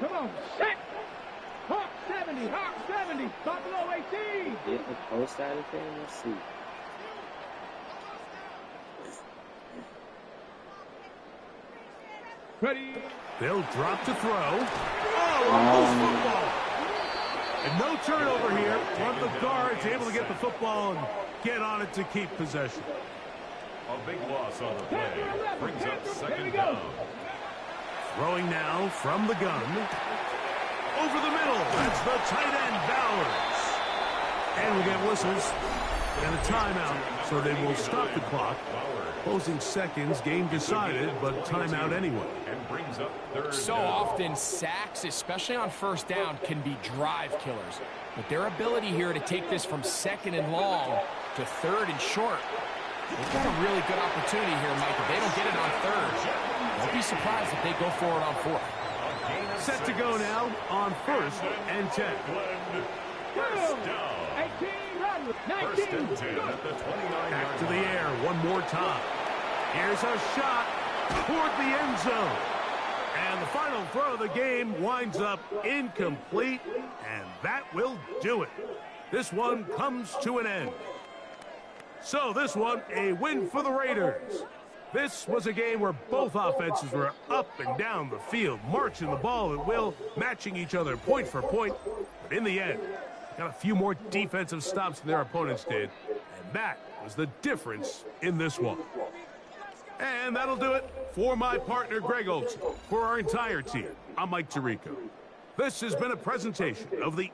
Come on. Set. Hawk 70. Buffalo 18. Get the post out of there. Let's see. Ready. They'll drop to throw. Oh, a loose football. And no turnover here. One of the guards able to get the football and get on it to keep possession. A big loss on the play. Brings up 2nd down. Throwing now from the gun. Over the middle. That's the tight end, Bowers. And we'll get whistles and a timeout, so they will stop the clock. Closing seconds, game decided, but timeout anyway. And brings up 3rd So down. often sacks, especially on 1st down, can be drive killers. But their ability here to take this from 2nd and long to 3rd and short, they've got a really good opportunity here, Mike. If they don't get it on 3rd, don't be surprised if they go for it on 4th. Set to go now on 1st and 10. First down. 18. Run. 19. 1st and 10 at the 29-yard Back to the line. air one more time. Here's a shot toward the end zone. And the final throw of the game winds up incomplete, and that will do it. This one comes to an end. So this one, a win for the Raiders. This was a game where both offenses were up and down the field, marching the ball at will, matching each other point for point. But in the end, got a few more defensive stops than their opponents did, and that was the difference in this one. And that'll do it for my partner, Greg Olson, for our entire team. I'm Mike Tirico. This has been a presentation of the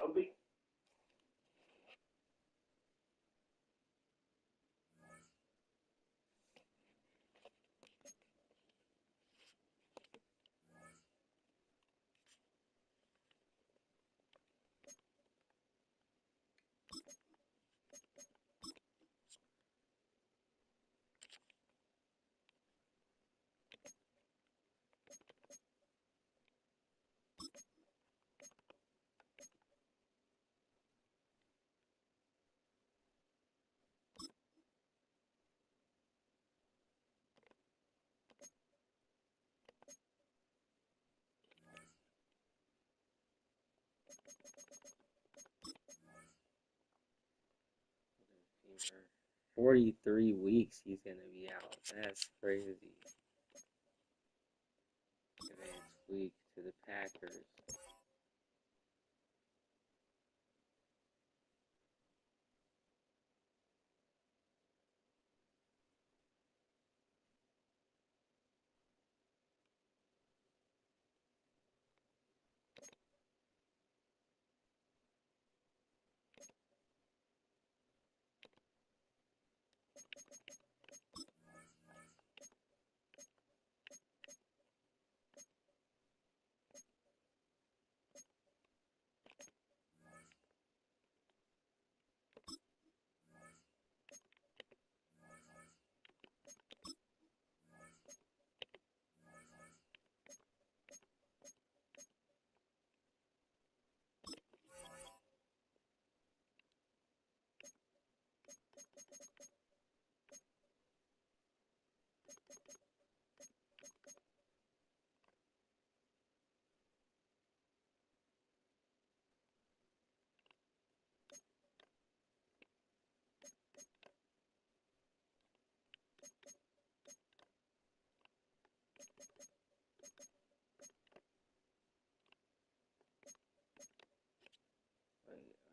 For 43 weeks he's gonna be out. That's crazy. Advanced week to the Packers.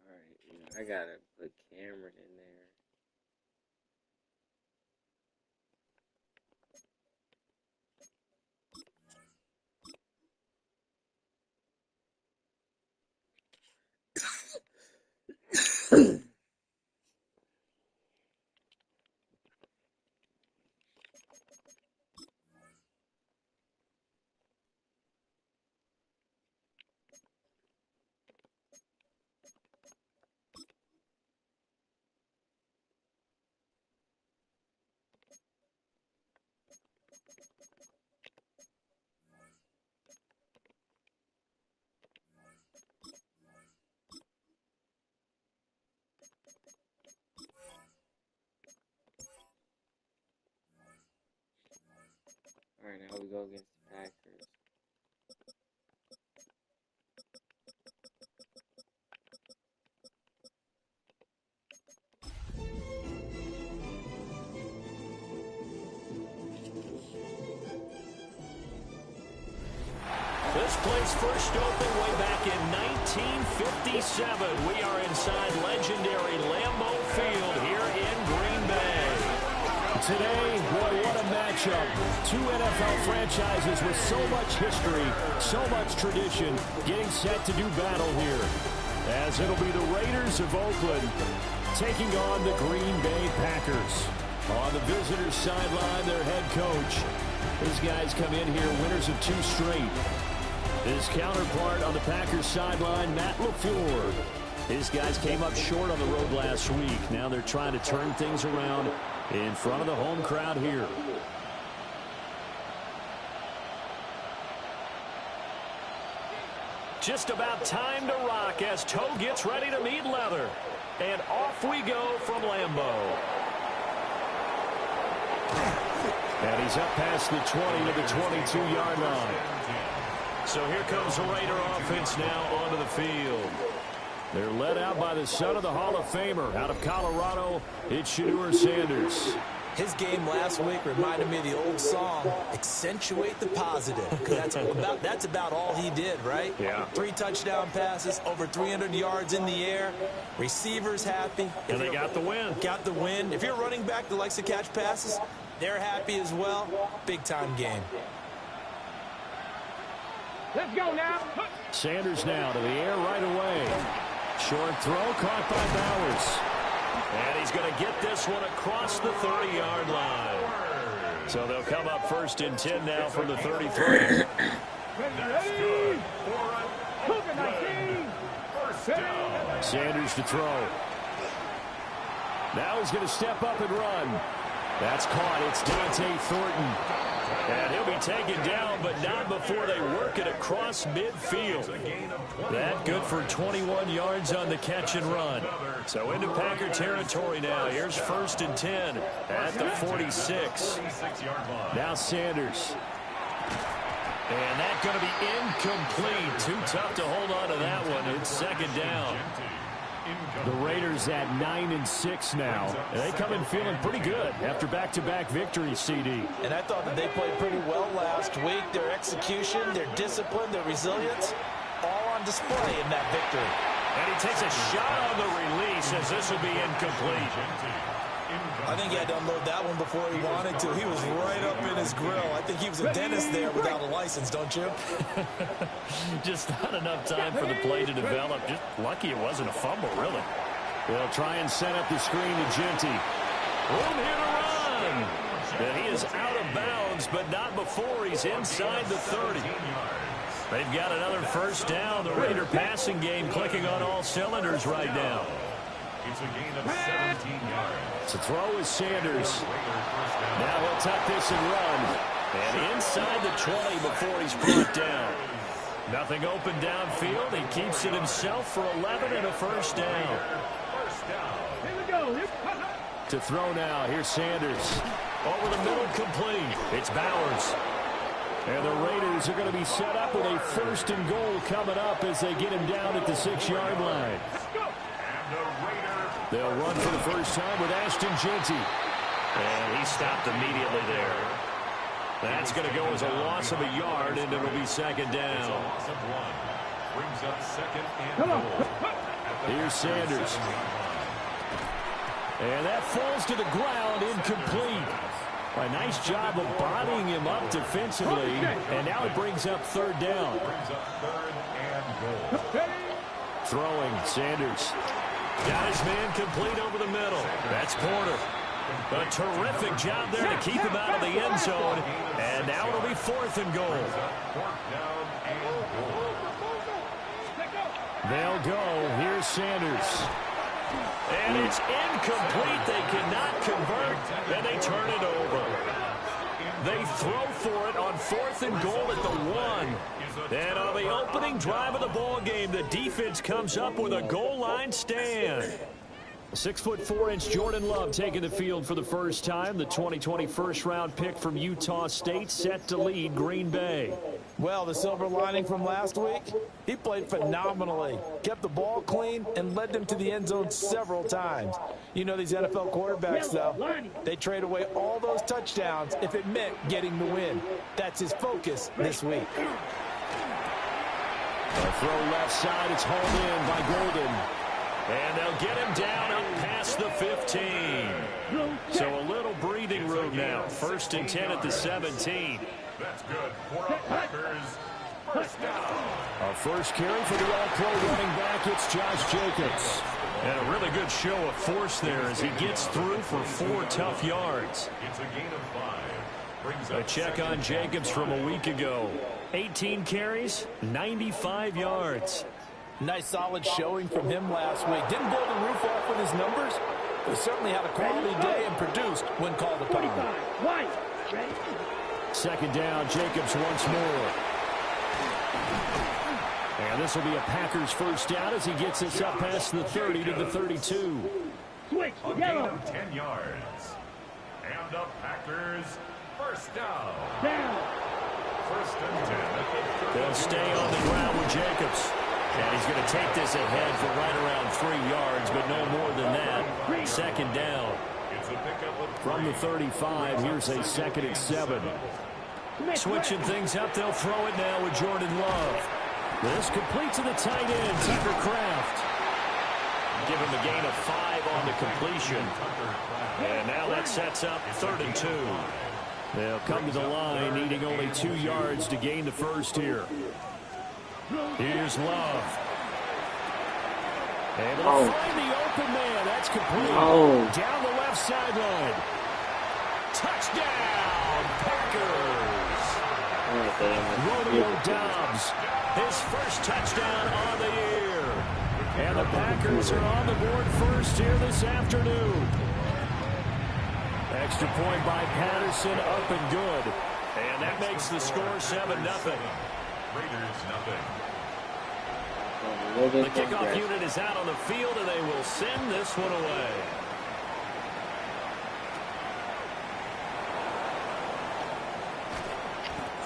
Alright, I gotta put Cameron in there. Alright, now we go against the Packers. This place first opened way back in 1957. We are inside legendary Lambeau Field here in Green Bay. Today, boy, what a matchup. Two NFL franchises with so much history, so much tradition, getting set to do battle here. As it'll be the Raiders of Oakland taking on the Green Bay Packers. On the visitors' sideline, their head coach. These guys come in here winners of 2 straight. His counterpart on the Packers sideline, Matt LaFleur. His guys came up short on the road last week. Now they're trying to turn things around in front of the home crowd here. Just about time to rock as toe gets ready to meet leather. And off we go from Lambeau. And he's up past the 20 to the 22-yard line. So here comes the Raider offense now onto the field. They're led out by the son of the Hall of Famer out of Colorado. It's Shedeur Sanders. His game last week reminded me of the old song, Accentuate the Positive. That's about all he did, right? Yeah. 3 touchdown passes, over 300 yards in the air. Receivers happy. And they got the win. Got the win. If you're a running back that likes to catch passes, they're happy as well. Big-time game. Let's go now. Sanders now to the air right away. Short throw caught by Bowers. And he's going to get this one across the 30-yard line. So they'll come up 1st and 10 now from the 33. Sanders to throw. Now he's going to step up and run. That's caught. It's Dante Thornton. And he'll be taken down, but not before they work it across midfield. That good for 21 yards on the catch and run. So into Packer territory now. Here's 1st and 10 at the 46. Now Sanders. And that's going to be incomplete. Too tough to hold on to that one. It's 2nd down. The Raiders at 9-6 now. And they come in feeling pretty good after back-to-back victories, CD. And I thought that they played pretty well last week. Their execution, their discipline, their resilience, all on display in that victory. And he takes a shot on the release as this will be incomplete. I think he had to unload that one before he wanted to. He was right up in his grill. I think he was a dentist there without a license, don't you? Just not enough time for the play to develop. Just lucky it wasn't a fumble, really. They'll try and set up the screen to Genty. Room here to run. And he is out of bounds, but not before he's inside the 30. They've got another 1st down. The Raider passing game clicking on all cylinders right now. It's a gain of 17 yards. To throw is Sanders. Now he'll tuck this and run. And inside the 20 before he's brought down. Nothing open downfield. He keeps it himself for 11 and a 1st down. Here we go. To throw now. Here's Sanders. Over the middle, complete. It's Bowers. And the Raiders are going to be set up with a 1st and goal coming up as they get him down at the 6-yard line. They'll run for the first time with Ashton Genty. And he stopped immediately there. That's going to go as a loss of a yard, and it'll be 2nd down. It's a loss of 1. Brings up 2nd and goal. Here's Sanders. And that falls to the ground, incomplete. A nice job of bodying him up defensively. And now it brings up 3rd down. Brings up 3rd and goal. Throwing, Sanders. Got his man complete over the middle. That's Porter. A terrific job there to keep him out of the end zone. And now it'll be 4th and goal. They'll go. Here's Sanders. And it's incomplete. They cannot convert, and they turn it over. They throw for it on 4th and goal at the 1. And on the opening drive of the ball game, the defense comes up with a goal line stand. 6'4" Jordan Love taking the field for the first time. The 2020 first-round pick from Utah State set to lead Green Bay. Well, the silver lining from last week, he played phenomenally. Kept the ball clean and led them to the end zone several times. You know these NFL quarterbacks, though, they trade away all those touchdowns if it meant getting the win. That's his focus this week. A throw left side. It's hauled in by Golden. And they'll get him down up past the 15. So a little breathing room now. 1st and 10 at the 17. That's good for our Packers. First down. A first carry for the all-pro running back. It's Josh Jacobs. And a really good show of force there as he gets through for 4 tough yards. It's a gain of 5. Brings A check on Jacobs from a week ago. 18 carries, 95 yards. Nice solid showing from him last week. Didn't blow the roof off with his numbers, but he certainly had a quality day and produced when called upon. 2nd down, Jacobs once more. And this will be a Packers first down as he gets us up past the 30 to the 32. a gain of 10 yards. And the Packers first down. First and 10. They'll stay on the ground with Jacobs. And he's going to take this ahead for right around 3 yards, but no more than that. 2nd down. It's a pickup of 3. From the 35, here's a 2nd and 7. Switching things up, they'll throw it now with Jordan Love. This complete to the tight end, Tucker Kraft. Give him a gain of 5 on the completion. And now that sets up 3rd and 2. They'll come to the line, needing only 2 yards to gain the first here. Here's Love. Able to find the open man. That's complete. Down the left sideline. Touchdown, Packers. Romeo Doubs, his first touchdown on the year. And the Packers are on the board first here this afternoon. Extra point by Patterson, up and good. And that makes the score 7-0. Raiders nothing. The kickoff unit is out on the field, and they will send this one away.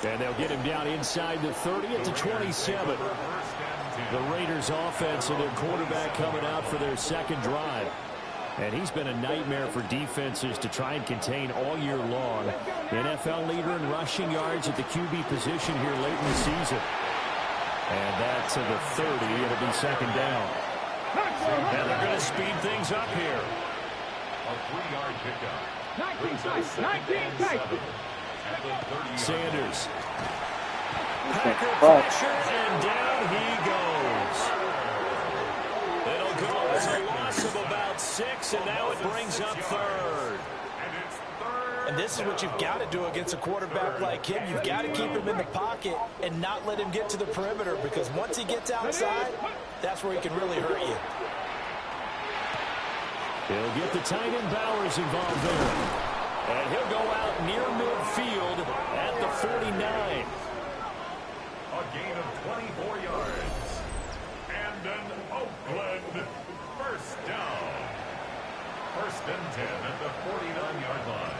And they'll get him down inside the 30 at the 27. The Raiders offense and their quarterback coming out for their second drive. And he's been a nightmare for defenses to try and contain all year long. NFL leader in rushing yards at the QB position here late in the season. And that to the 30. It'll be second down. And they're going to speed things up here. A 3-yard pickup. 19 Sanders. Packer pressure, and down he goes. It'll go as a loss of about 6, and now it brings up third. And this is what you've got to do against a quarterback like him. You've got to keep him in the pocket and not let him get to the perimeter, because once he gets outside, that's where he can really hurt you. He'll get the tight end Bowers involved there. And he'll go out near midfield at the 49. A gain of 24 yards. And an Oakland first down. First and 10 at the 49-yard line.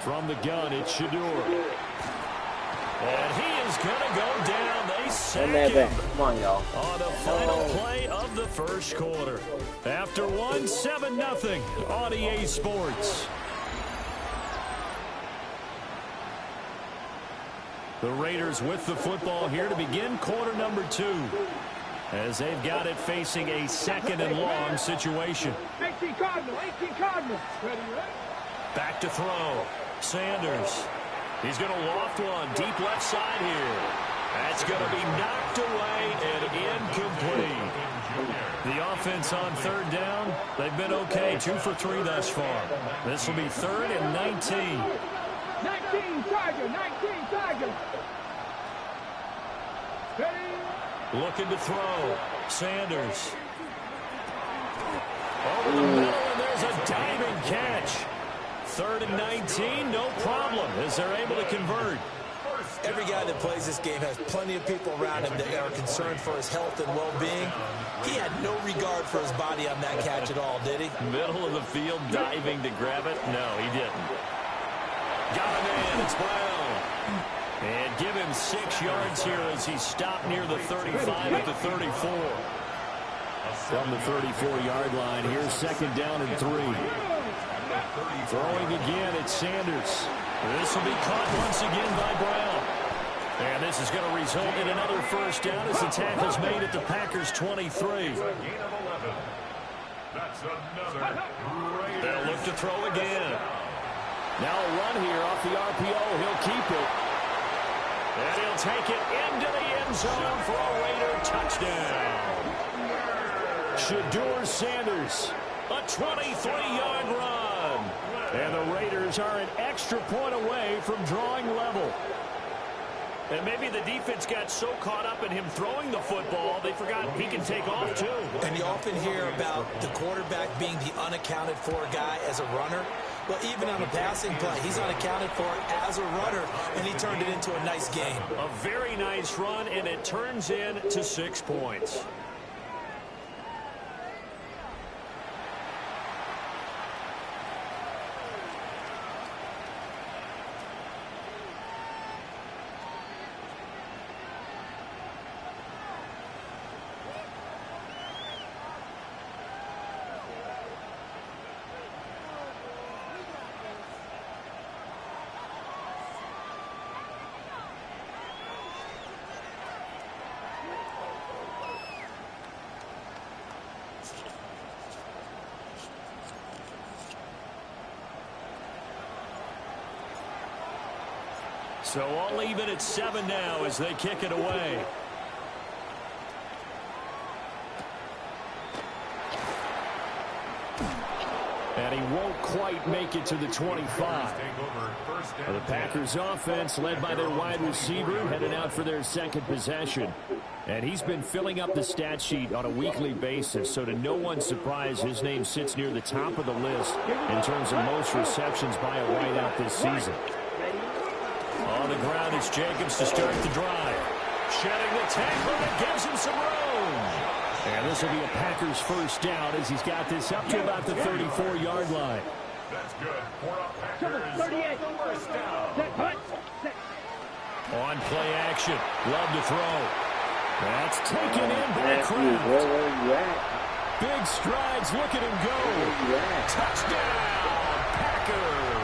From the gun, it's Shador. And he is going to go down. They sack him Come on, y'all. on the final play of the first quarter. After 7-0 on EA Sports. The Raiders with the football here to begin quarter number 2. As they've got it facing a second and long situation. 18 Cardinal. Ready? Back to throw. Sanders. He's going to loft one deep left side here. That's going to be knocked away and incomplete. The offense on third down, they've been okay. 2 for 3 thus far. This will be 3rd and 19. 19 Tiger. Ready? Looking to throw. Sanders. Over the middle, and there's a diving catch. 3rd and 19, no problem, as they're able to convert. Every guy that plays this game has plenty of people around him that are concerned for his health and well-being. He had no regard for his body on that catch at all, did he? Middle of the field, diving to grab it. No, he didn't. Got him in. It's Brown. And give him 6 yards here as he stopped near the 35 at the 34. From the 34-yard line, here's second down and 3. Throwing again, it's Sanders. This will be caught once again by Brown. And this is going to result in another first down as the tackle's made at the Packers' 23. That's another. They'll look to throw again. Now a run here off the RPO. He'll keep it. And he'll take it into the end zone for a Raider touchdown. Shador Sanders, a 23-yard run. And the Raiders are an extra point away from drawing level. And maybe the defense got so caught up in him throwing the football, they forgot he can take off too. And you often hear about the quarterback being the unaccounted for guy as a runner. Well, even on a passing play, he's unaccounted for as a runner, and he turned it into a nice game. A very nice run, and it turns into 6 points. So all even at 7 now as they kick it away. And he won't quite make it to the 25. The Packers offense led by their wide receiver headed out for their second possession. And he's been filling up the stat sheet on a weekly basis, so to no one's surprise, his name sits near the top of the list in terms of most receptions by a wideout this season. On the ground is Jacobs to start the drive. Shedding the tackle that gives him some room. And this will be a Packers first down as he's got this up to about the 34-yard line. That's good for a Packers 38. First down. On play action. Love to throw. That's taken in by Kraft. Big strides. Look at him go. Touchdown, Packers.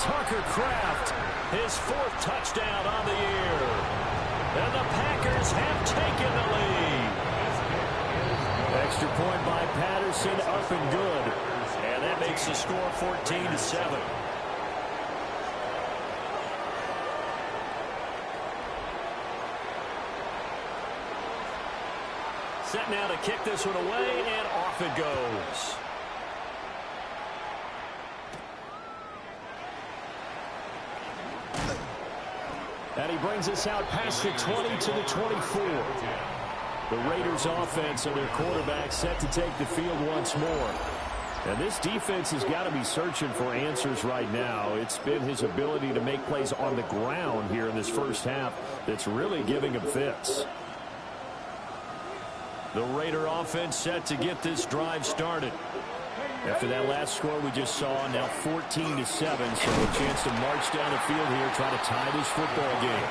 Tucker Kraft, his 4th touchdown on the year. And the Packers have taken the lead. Extra point by Patterson, up and good. And that makes the score 14-7. Set now to kick this one away, and off it goes. And he brings us out past the 20 to the 24. The Raiders offense and their quarterback set to take the field once more. And this defense has got to be searching for answers right now. It's been his ability to make plays on the ground here in this first half that's really giving him fits. The Raider offense set to get this drive started. After that last score we just saw, now 14-7, so a chance to march down the field here, try to tie this football game.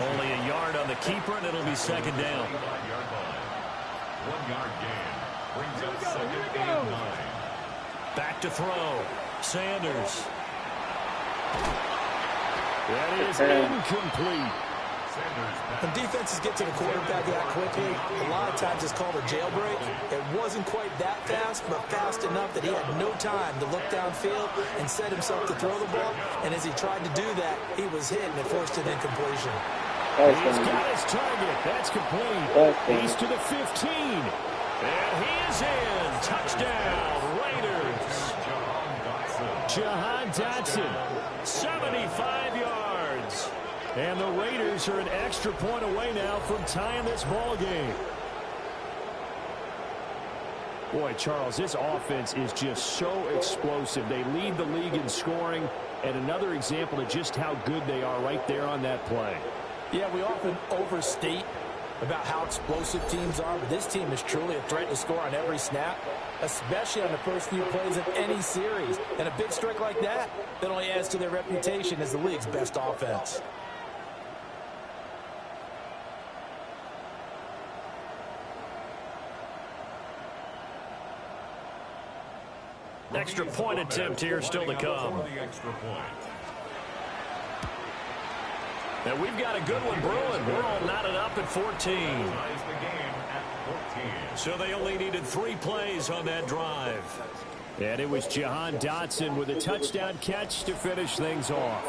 Only a yard on the keeper, and it'll be second down. 1-yard gain brings up second and 9. Back to throw. Sanders. That is incomplete. When defenses get to the quarterback that quickly, a lot of times it's called a jailbreak. It wasn't quite that fast, but fast enough that he had no time to look downfield and set himself to throw the ball. And as he tried to do that, he was hit, and it forced an incompletion. He's got his target. That's complete. He's to the 15. And he is in. Touchdown, Raiders. Jahan Dotson, 75 yards. And the Raiders are an extra point away now from tying this ball game. Boy, Charles, this offense is just so explosive. They lead the league in scoring, and another example of just how good they are right there on that play. Yeah, we often overstate about how explosive teams are, but this team is truly a threat to score on every snap, especially on the first few plays of any series. And a big strike like that only adds to their reputation as the league's best offense. Extra point attempt here still to come. And we've got a good one brewing. We're all knotted up at 14. So they only needed 3 plays on that drive. And it was Jahan Dotson with a touchdown catch to finish things off.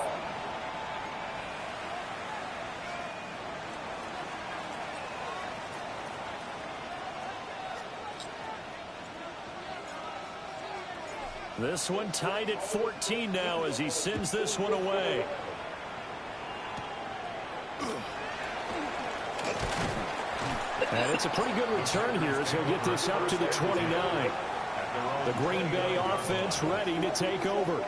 This one tied at 14 now as he sends this one away. And it's a pretty good return here as he'll get this up to the 29. The Green Bay offense ready to take over.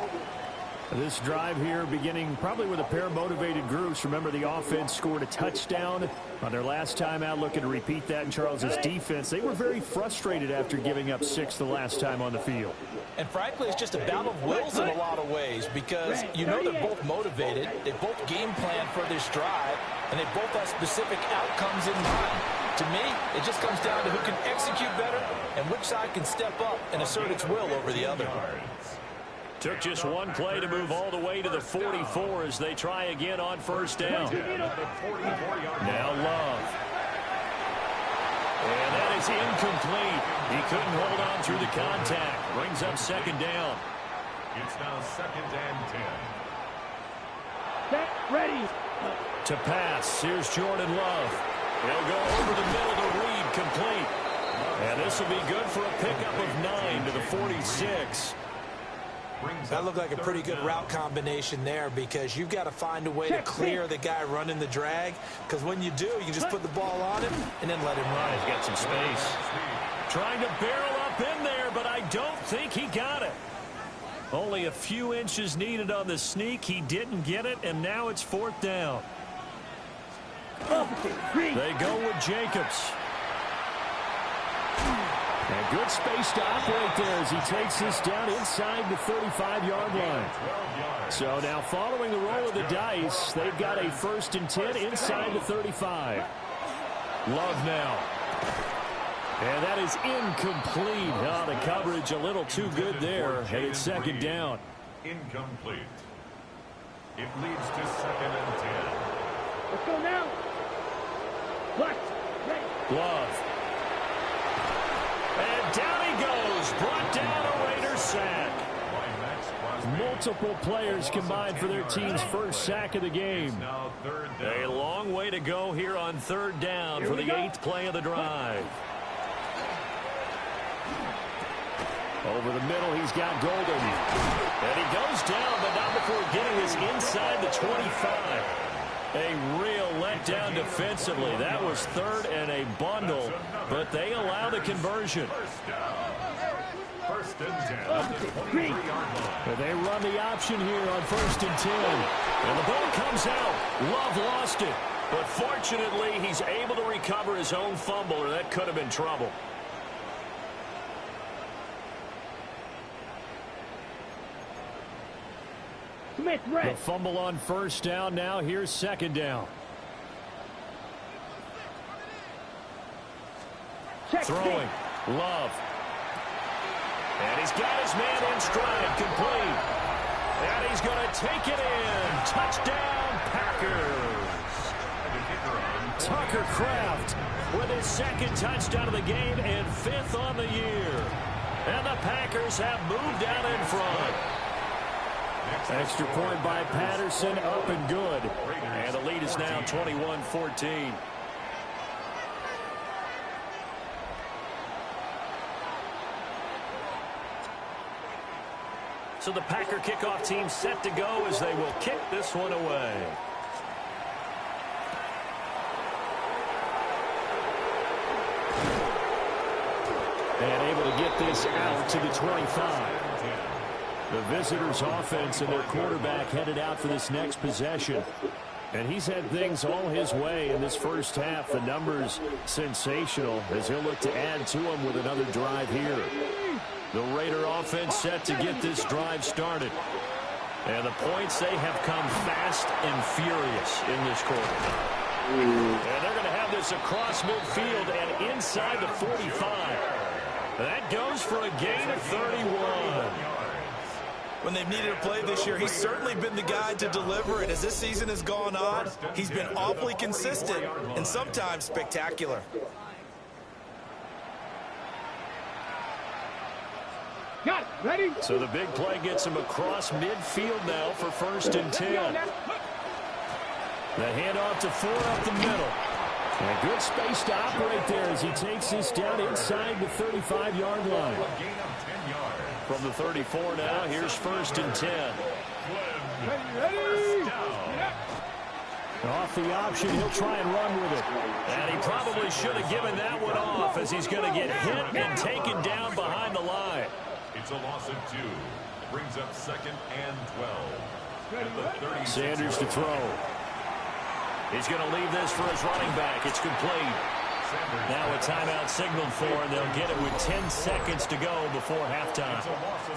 This drive here beginning probably with a pair of motivated groups. Remember, the offense scored a touchdown on their last time out, looking to repeat that in Charles's defense. They were very frustrated after giving up 6 the last time on the field. And frankly, it's just a battle of wills in a lot of ways because you know they're both motivated. They both game plan for this drive, and they both have specific outcomes in mind. To me, it just comes down to who can execute better and which side can step up and assert its will over the other. Took just one play to move all the way to the 44 as they try again on first down. Now Love. And that is incomplete. He couldn't hold on through the contact. Brings up second down. It's now second and 10. Set. Ready. To pass. Here's Jordan Love. He'll go over the middle to Reed, complete. And this will be good for a pickup of 9 to the 46. That looked like a pretty good route combination there, because you've got to find a way to clear the guy running the drag, because when you do, you can just put the ball on him and then let him run. He's got some space. Trying to barrel up in there, but I don't think he got it. Only a few inches needed on the sneak. He didn't get it, and now it's 4th down. They go with Jacobs. And good space to operate there as he takes this down inside the 35-yard line. So now following the roll of the dice, they've got a 1st and 10 inside the 35. Love now. And that is incomplete. Oh, the coverage a little too good there. And it's 2nd down. Incomplete. It leads to 2nd and 10. Let's go now. Love. And down he goes. Brought down a Raider sack. Multiple players combined for their team's 1st sack of the game. A long way to go here on 3rd down for the 8th play of the drive. Over the middle, he's got Golden. And he goes down, but not before getting this inside the 25. A real letdown defensively. That was 3rd and a bundle, but they allow the conversion. First and 10. But they run the option here on 1st and 10. And the ball comes out. Love lost it. But fortunately, he's able to recover his own fumble, or that could have been trouble. The fumble on 1st down. Now here's 2nd down. Throwing. Love. And he's got his man in stride, complete. And he's going to take it in. Touchdown, Packers. Tucker Kraft with his 2nd touchdown of the game and 5th on the year. And the Packers have moved out in front. Extra point by Patterson, up and good. And the lead is now 21-14. So the Packer kickoff team set to go as they will kick this one away. And able to get this out to the 25. The visitors' offense and their quarterback headed out for this next possession. And he's had things all his way in this 1st half. The numbers sensational as he'll look to add to them with another drive here. The Raider offense set to get this drive started. And the points, they have come fast and furious in this quarter. And they're going to have this across midfield and inside the 45. That goes for a gain of 31. When they've needed a play this year, he's certainly been the guy to deliver it. As this season has gone on, he's been awfully consistent and sometimes spectacular. Got it. Ready? So the big play gets him across midfield now for 1st and 10. The handoff to Ford up the middle. And a good space to operate there as he takes this down inside the 35-yard line. From the 34 now, here's 1st and 10. Ready? Off the option, he'll try and run with it. And he probably should have given that one off as he's going to get hit and taken down behind the line. It's a loss of 2. Brings up 2nd and 12. At the 36. Sanders to throw. He's going to leave this for his running back. It's complete. Now a timeout signaled for, and they'll get it with 10 seconds to go before halftime.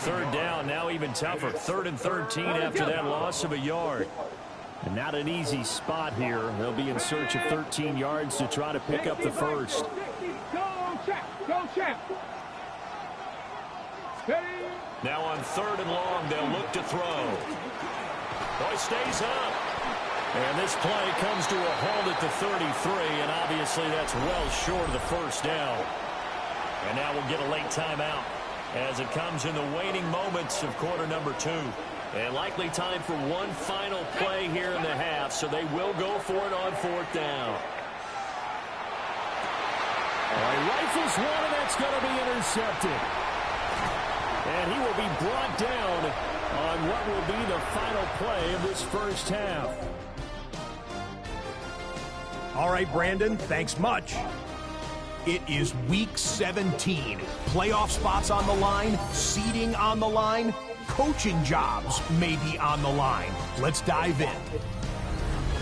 3rd down, now even tougher. 3rd and 13 after that loss of a yard. And not an easy spot here. They'll be in search of 13 yards to try to pick up the first. Go, check. Now on 3rd and long, they'll look to throw. Boy stays up. And this play comes to a halt at the 33, and obviously that's well short of the 1st down. And now we'll get a late timeout as it comes in the waning moments of quarter number 2. And likely time for one final play here in the half, so they will go for it on 4th down. He rifles one, and that's going to be intercepted. And he will be brought down on what will be the final play of this first half. All right, Brandon, thanks much. It is Week 17. Playoff spots on the line, seeding on the line, coaching jobs may be on the line. Let's dive in.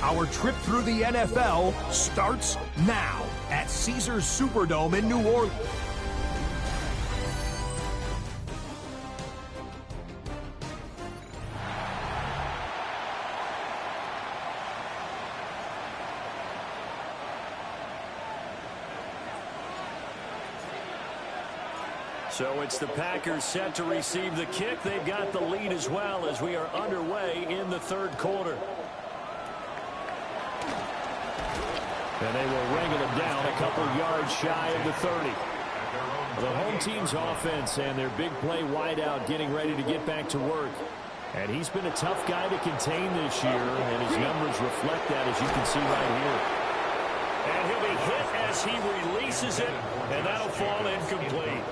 Our trip through the NFL starts now at Caesars Superdome in New Orleans. So it's the Packers set to receive the kick. They've got the lead as well as we are underway in the 3rd quarter. And they will wrangle it down a couple yards shy of the 30. The home team's offense and their big play wideout getting ready to get back to work. And he's been a tough guy to contain this year, and his numbers reflect that, as you can see right here. And he'll be hit as he releases it, and that'll fall incomplete.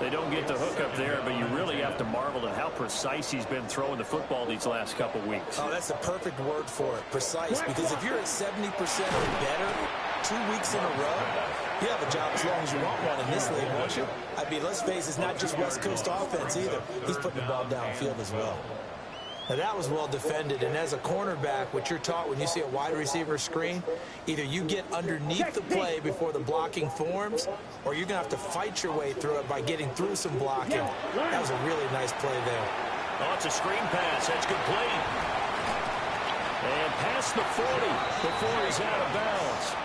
They don't get the hook up there, but you really have to marvel at how precise he's been throwing the football these last couple weeks. Oh, that's the perfect word for it, precise, because if you're at 70% or better 2 weeks in a row, you have a job as long as you want one in this league, won't you? I mean, let's face it, it's not just West Coast offense either. He's putting the ball downfield as well. Now, that was well defended, and as a cornerback, what you're taught when you see a wide receiver screen, either you get underneath the play before the blocking forms, or you're going to have to fight your way through it by getting through some blocking. That was a really nice play there. Oh, it's a screen pass. That's complete. And past the 40 before he's out of bounds.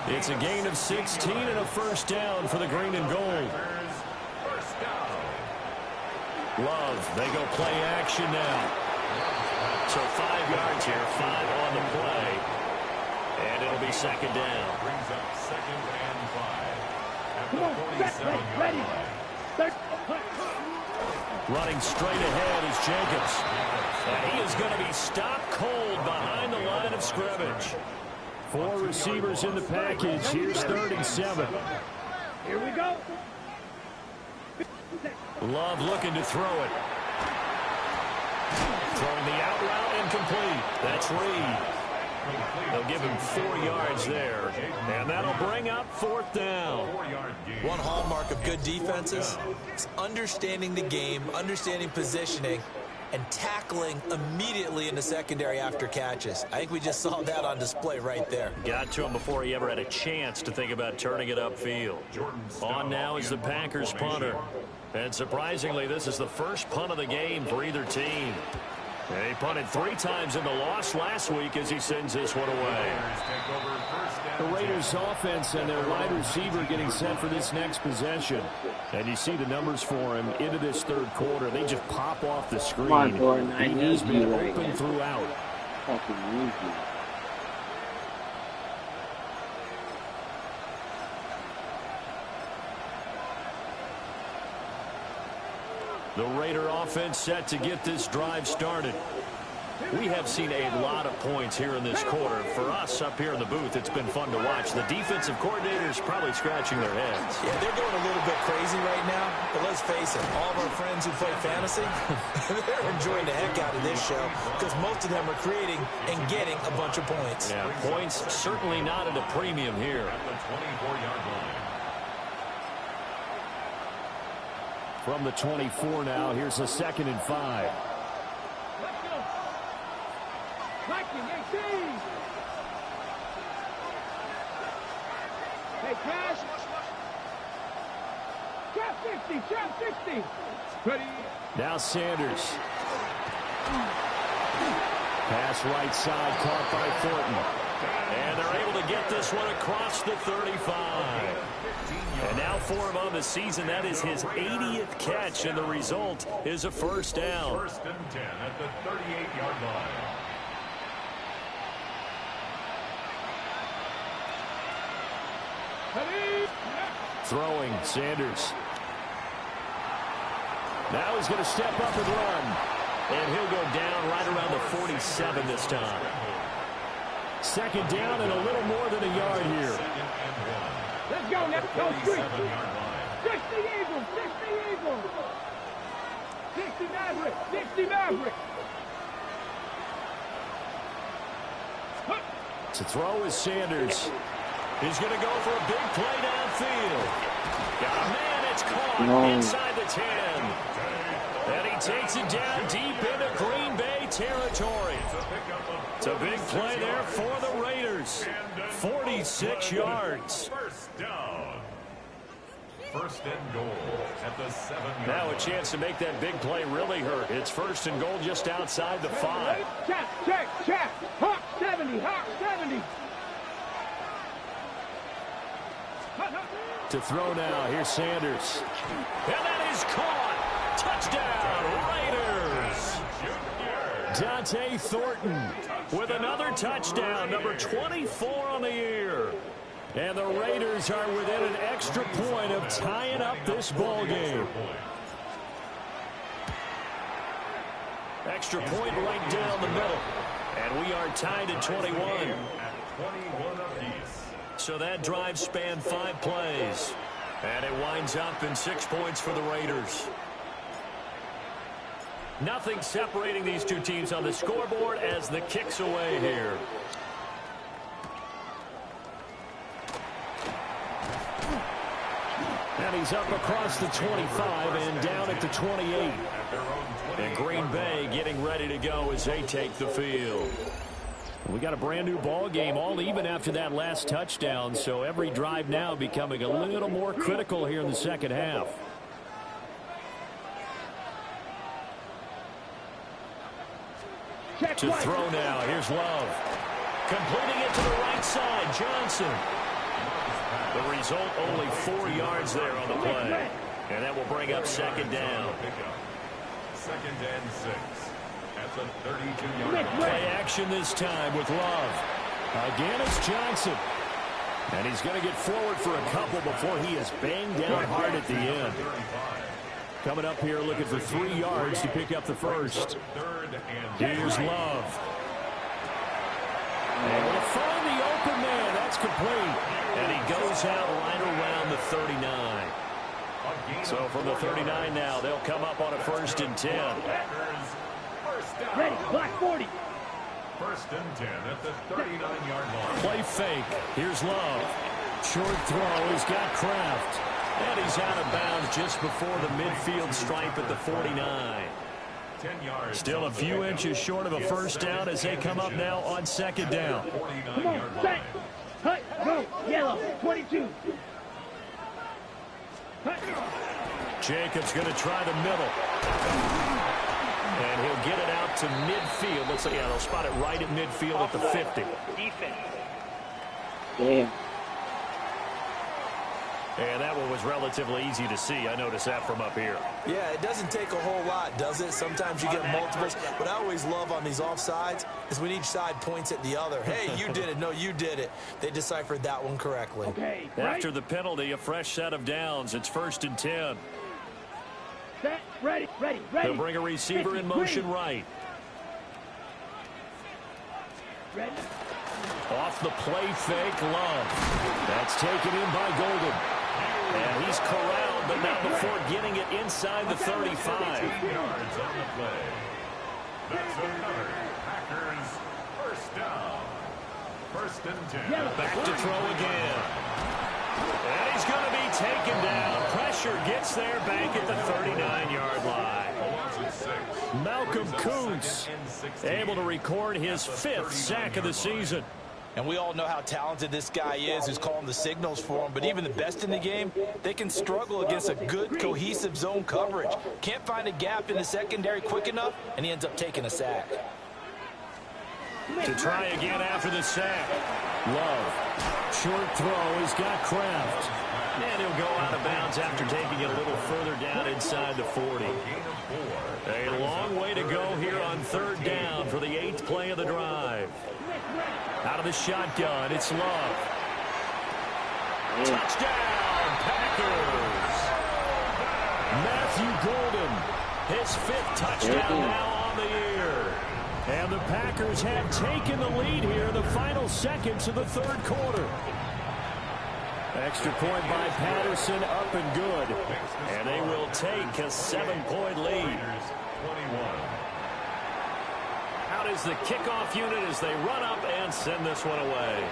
It's a gain of 16 and a first down for the green and gold. Love, they go play action now. So 5 yards here, 5 on the play. And it'll be 2nd down. Brings up 2nd and 5. Come on, ready. Running straight ahead is Jacobs. And he is going to be stopped cold behind the line of scrimmage. 4 receivers in the package. Here's 3rd and 7. Here we go. Love looking to throw it. Throwing the out route incomplete. That's Reed. They'll give him 4 yards there. And that'll bring up 4th down. One hallmark of good defenses is understanding the game, understanding positioning, and tackling immediately in the secondary after catches. I think we just saw that on display right there. Got to him before he ever had a chance to think about turning it upfield. On now is the Packers punter. And surprisingly, this is the first punt of the game for either team. And he punted 3 times in the loss last week as he sends this one away. The Raiders offense and their wide receiver getting set for this next possession. And you see the numbers for him into this 3rd quarter. They just pop off the screen. Come on, Jordan, I he has need been you right open now. throughout. Fucking need you. The Raider offense set to get this drive started. We have seen a lot of points here in this quarter. For us up here in the booth, it's been fun to watch. The defensive coordinators probably scratching their heads. Yeah, they're going a little bit crazy right now, but let's face it, all of our friends who play fantasy, they're enjoying the heck out of this show because most of them are creating and getting a bunch of points. Yeah, points certainly not at a premium here. At the 24-yard line. From the 24 now, here's a 2nd and 5. Let's go. Viking, 18. Hey, Cash. Trap 60. Ready. Now Sanders. Pass right side, caught by Thornton. And they're able to get this one across the 35. And now for him on the season, that is his 80th catch, and the result is a first down. 1st and 10 at the 38-yard line. Throwing, Sanders. Now he's going to step up and run. And he'll go down right around the 47 this time. Second down and a little more than a yard here. Let's go, let's go, street. 60 Eagles, 60 Eagles. 60 Maverick, 60 Maverick. To throw is Sanders. He's going to go for a big play downfield. Got a man, it's caught inside the 10. And he takes it down deep into Green Bay territory. It's a big play there for the Raiders. 46 yards. First down. First and goal at the 7-yard line. Now a chance to make that big play really hurt. It's first and goal just outside the 5. Check. Hawk 70, Hawk 70. To throw now, here's Sanders. And that is caught. Touchdown, Raiders. Dante Thornton with another touchdown, number 24 on the year. And the Raiders are within an extra point of tying up this ball game. Extra point right down the middle. And we are tied at 21. So that drive spanned 5 plays. And it winds up in 6 points for the Raiders. Nothing separating these two teams on the scoreboard as the kick's away here. And he's up across the 25 and down at the 28. And Green Bay getting ready to go as they take the field. We got a brand new ball game, all even after that last touchdown, so every drive now becoming a little more critical here in the second half. To throw now, here's Love. Completing it to the right side, Johnson. The result, only 4 yards there on the play. And that will bring up second down. Second and 6. At the 32-yard line. Play action this time with Love. Again, it's Johnson. And he's going to get forward for a couple before he is banged down hard at the end. Coming up here looking for 3 yards to pick up the first. Here's Love. Able to find the open man. That's complete. And he goes out right around the 39. So from the 39 now, they'll come up on a 1st and 10. Ready, black 40. 1st and 10 at the 39-yard line. Play fake. Here's Love. Short throw. He's got Kraft. And he's out of bounds just before the midfield stripe at the 49. 10 yards. Still a few inches short of a first down as they come up now on second down. Come on, set. Hut, go, yellow, 22. Hut. Jacobs going to try the middle. And he'll get it out to midfield. Looks like, yeah, they'll spot it right at midfield at the 50. Defense. Damn. And that one was relatively easy to see. I noticed that from up here. Yeah, it doesn't take a whole lot, does it? Sometimes you get multiples. What I always love on these offsides is when each side points at the other. Hey, you did it. No, you did it. They deciphered that one correctly. Okay, After the penalty, a fresh set of downs. It's 1st and 10. set, ready. They'll bring a receiver in motion right. Ready. Off the play fake, Love. That's taken in by Golden. And he's corralled, but not before getting it inside the 35. 15 yards on the play. That's another Packers 1st down. 1st and 10. Back to throw again. And he's going to be taken down. Pressure gets there back at the 39-yard line. Malcolm Kuntz able to record his 5th sack of the season. And we all know how talented this guy is who's calling the signals for him. But even the best in the game, they can struggle against a good, cohesive zone coverage. Can't find a gap in the secondary quick enough, and he ends up taking a sack. To try again after the sack. Love. Short throw. He's got Kraft. And he'll go out of bounds after taking it a little further down inside the 40. A long way to go here on 3rd down for the 8th play of the drive. Out of the shotgun, it's Love. Touchdown, Packers! Matthew Golden His 5th touchdown now on the year. And the Packers have taken the lead here in the final seconds of the 3rd quarter. Extra point by Patterson, up and good. And they will take a 7-point lead. Out is the kickoff unit as they run up and send this one away.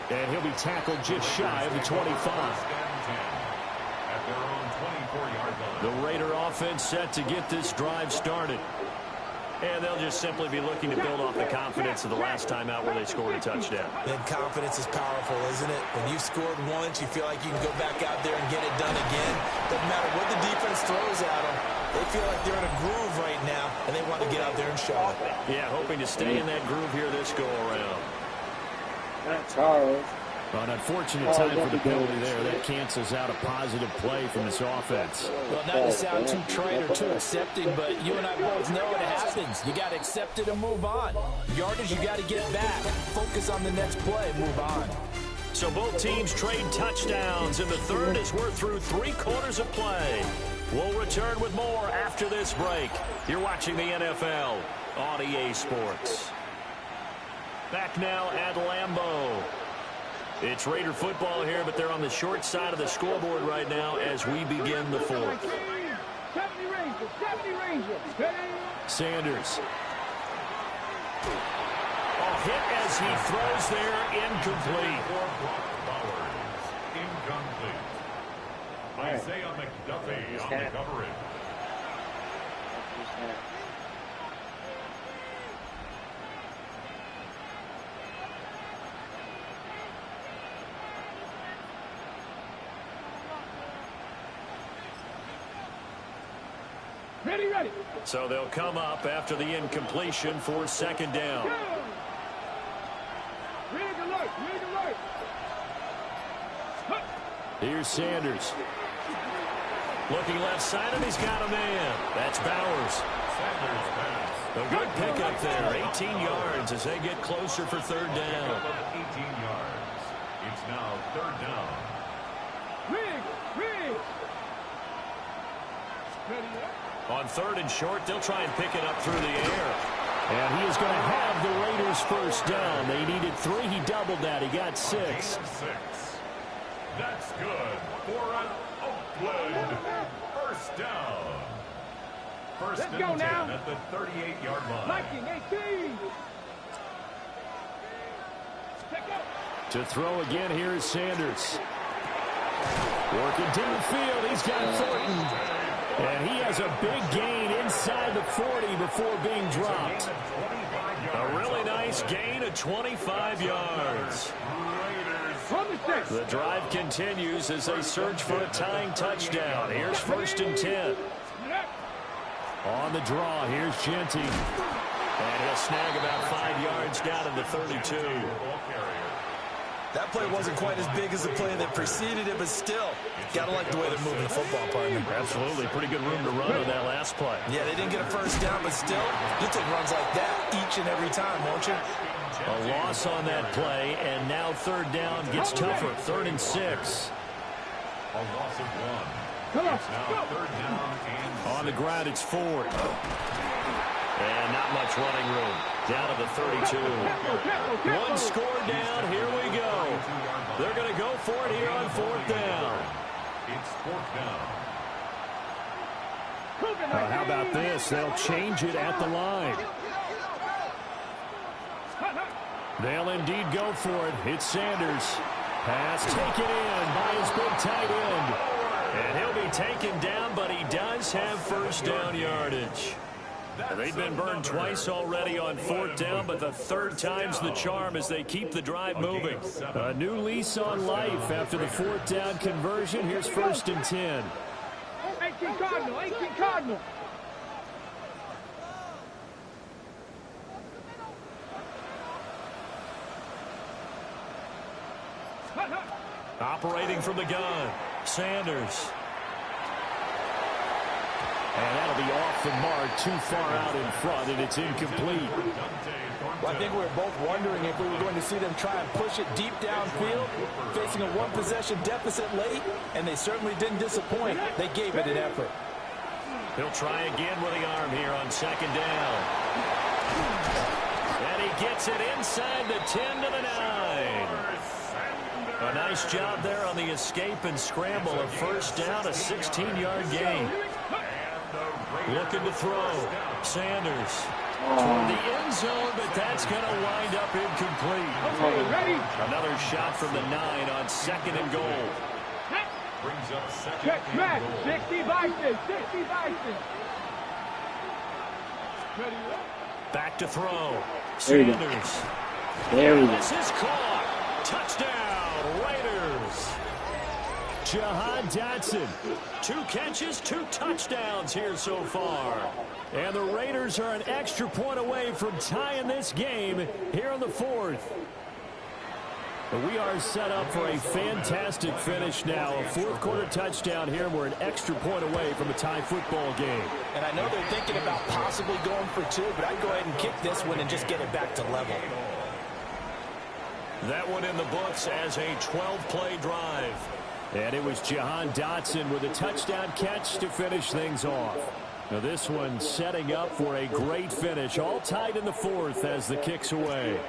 And he'll be tackled just shy of the 25. The Raider offense set to get this drive started. And they'll just simply be looking to build off the confidence of the last time out where they scored a touchdown. And confidence is powerful, isn't it? When you've scored once, you feel like you can go back out there and get it done again. Doesn't matter what the defense throws at them. They feel like they're in a groove right now, and they want to get out there and show it. Yeah, hoping to stay in that groove here this go-around. Charles. An unfortunate time for the penalty there. That cancels out a positive play from this offense. Well, not to sound too trite or too accepting, but you and I both know it happens. You got to accept it and move on. Yardage, you got to get back. Focus on the next play and move on. So both teams trade touchdowns in the 3rd as we're through 3 quarters of play. We'll return with more after this break. You're watching the NFL on EA Sports. Back now at Lambeau. It's Raider football here, but they're on the short side of the scoreboard right now as we begin the 4th. Sanders. A hit as he throws there, incomplete. Isaiah McDuffie on the coverage. Ready. So they'll come up after the incompletion for 2nd down. Rig alert. Here's Sanders. Looking left side, and he's got a man. That's Bowers. A good pickup there. 18 yards as they get closer for 3rd down. 18 yards. It's now 3rd down. Rig. On 3rd and short, they'll try and pick it up through the air. And he is going to have the Raiders 1st down. They needed 3. He doubled that. He got 6. That's good for an Oakland 1st down. 1st and 10 at the 38-yard line. Viking 18. To throw again, here is Sanders. Working downfield. He's got Thornton. And he has a big gain inside the 40 before being dropped. A really nice gain of 25 yards. The drive continues as they search for a tying touchdown. Here's 1st and 10. On the draw, here's Genty. And he'll snag about 5 yards down to the 32. That play wasn't quite as big as the play that preceded it, but still, got to like the way they're moving the football, partner. Absolutely. Pretty good room to run on that last play. Yeah, they didn't get a 1st down, but still, you'll take runs like that each and every time, won't you? A loss on that play, and now 3rd down gets tougher. 3rd and 6. A loss of 1. It's now 3rd down and on the ground, it's Ford. And not much running room. Down to the 32. 1 score down. Here we go. They're going to go for it here on 4th down. It's 4th down. How about this? They'll change it at the line. They'll indeed go for it. It's Sanders. Pass taken in by his big tight end. And he'll be taken down, but he does have 1st down yardage. They've been burned twice already on 4th down, but the 3rd time's the charm as they keep the drive moving. A new lease on life after the 4th down conversion. Here's 1st and 10. 18 Cardinal. Operating from the gun, Sanders. And that'll be off the mark, too far out in front, and it's incomplete. Well, I think we were both wondering if we were going to see them try and push it deep downfield, facing a one-possession deficit late, and they certainly didn't disappoint. They gave it an effort. He'll try again with the arm here on second down. And he gets it inside the 10 to the 9. A nice job there on the escape and scramble. A first down, a 16-yard gain. Looking to throw. Sanders toward the end zone, but that's going to wind up incomplete. Another shot from the 9 on second and goal. Brings up second Check, and track. goal. 60 Bison. 60 Bison. Back to throw. There you go. Sanders. There we go. This is caught. Touchdown, Raiders. Jahan Dotson. 2 catches, 2 touchdowns here so far. And the Raiders are an extra point away from tying this game here in the 4th. We are set up for a fantastic finish now. A 4th quarter touchdown here. We're an extra point away from a tie football game. And I know they're thinking about possibly going for 2, but I'd go ahead and kick this one and just get it back to level. That one in the books as a 12-play drive. And it was Jahan Dotson with a touchdown catch to finish things off. Now this one setting up for a great finish. All tied in the 4th as the kick's away.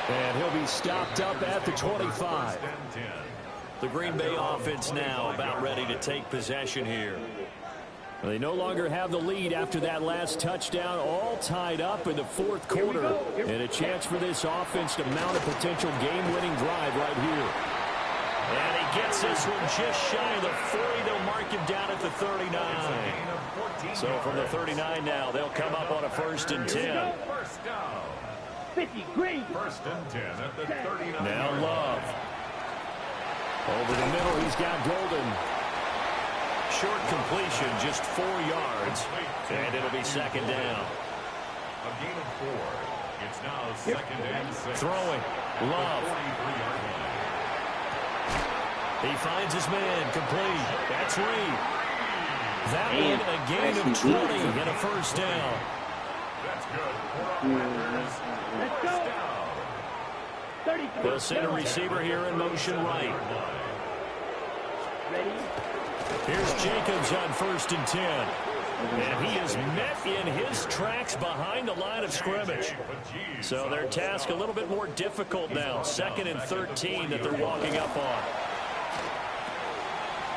And he'll be stopped up at the 25. The Green Bay offense now about ready to take possession here. They no longer have the lead after that last touchdown, all tied up in the 4th quarter. And a chance for this offense to mount a potential game-winning drive right here. And he gets this one just shy of the 40. They'll mark him down at the 39. So from the 39 now, they'll come up on a 1st and 10. 50 Green. 1st and 10 at the 39. Now Love. Over the middle, he's got Golden. Short completion, just 4 yards. And it'll be 2nd down. A gain of 4. It's now 2nd and 6. Throwing. Love. He finds his man, complete. That's Reed. That one a gain of 20 and a 1st down. That's good. Let's go. 33. They'll send a receiver here in motion right. Ready? Here's Jacobs on 1st and 10. And he is met in his tracks behind the line of scrimmage. So their task a little bit more difficult now. 2nd and 13 that they're walking up on.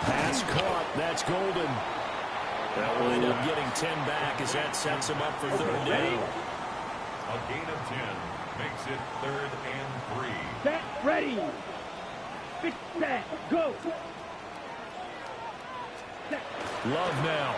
Pass caught. That's Golden. They'll wind up getting 10 back as that sets him up for 3rd down. A gain of 10 makes it 3rd and 3. Set. Ready. Fix that. Go. Set. Love now.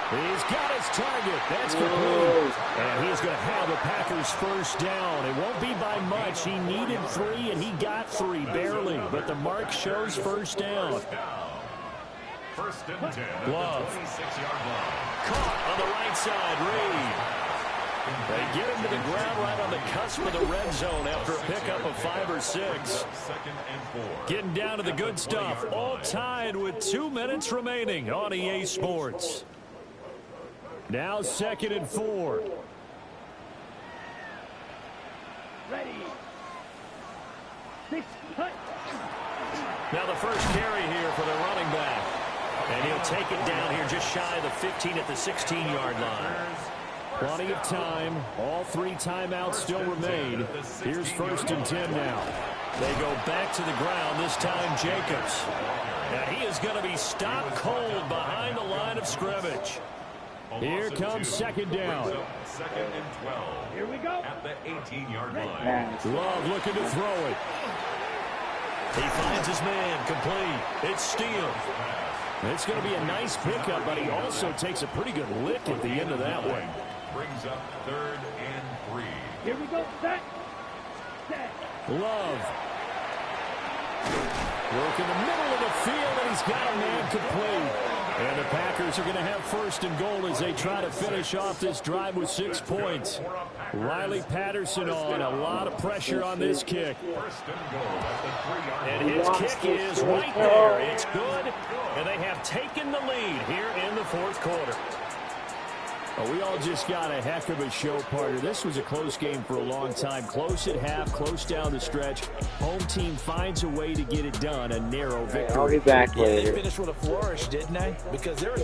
He's got his target. That's complete. And he's going to have the Packers 1st down. It won't be by much. He needed 3, and he got 3, barely. But the mark shows 1st down. 1st and 10. Love. 26-yard line. Caught on the right side. Reed. They get him to the ground right on the cusp of the red zone after a pickup of 5 or 6. 2nd and 4. Getting down to the good stuff. All tied with 2 minutes remaining on EA Sports. Now 2nd and 4. Ready. 6 cut. Now the first carry here for the running back. And he'll take it down here just shy of the 15 at the 16-yard line. Plenty of time. All 3 timeouts still remain. Here's 1st and 10 now. They go back to the ground, this time Jacobs. And he is going to be stopped cold behind the line of scrimmage. Here comes 2nd down. 2nd and 12. Here we go. At the 18-yard line. Love looking to throw it. He finds his man, complete. It's Steele. It's going to be a nice pickup, but he also takes a pretty good lick at the end of that one. Brings up 3rd and 3. Here we go. Set. Set. Love. Work in the middle of the field, and he's got a man complete. And the Packers are going to have first and goal as they try to finish off this drive with 6 points. Riley Patterson on. A lot of pressure on this kick. And his kick is right there. It's good. And they have taken the lead here in the fourth quarter. Well, we all just got a heck of a show, partner. This was a close game for a long time. Close at half, close down the stretch. Home team finds a way to get it done. A narrow victory. I'll be back later. They finished with a flourish, didn't they? Because they're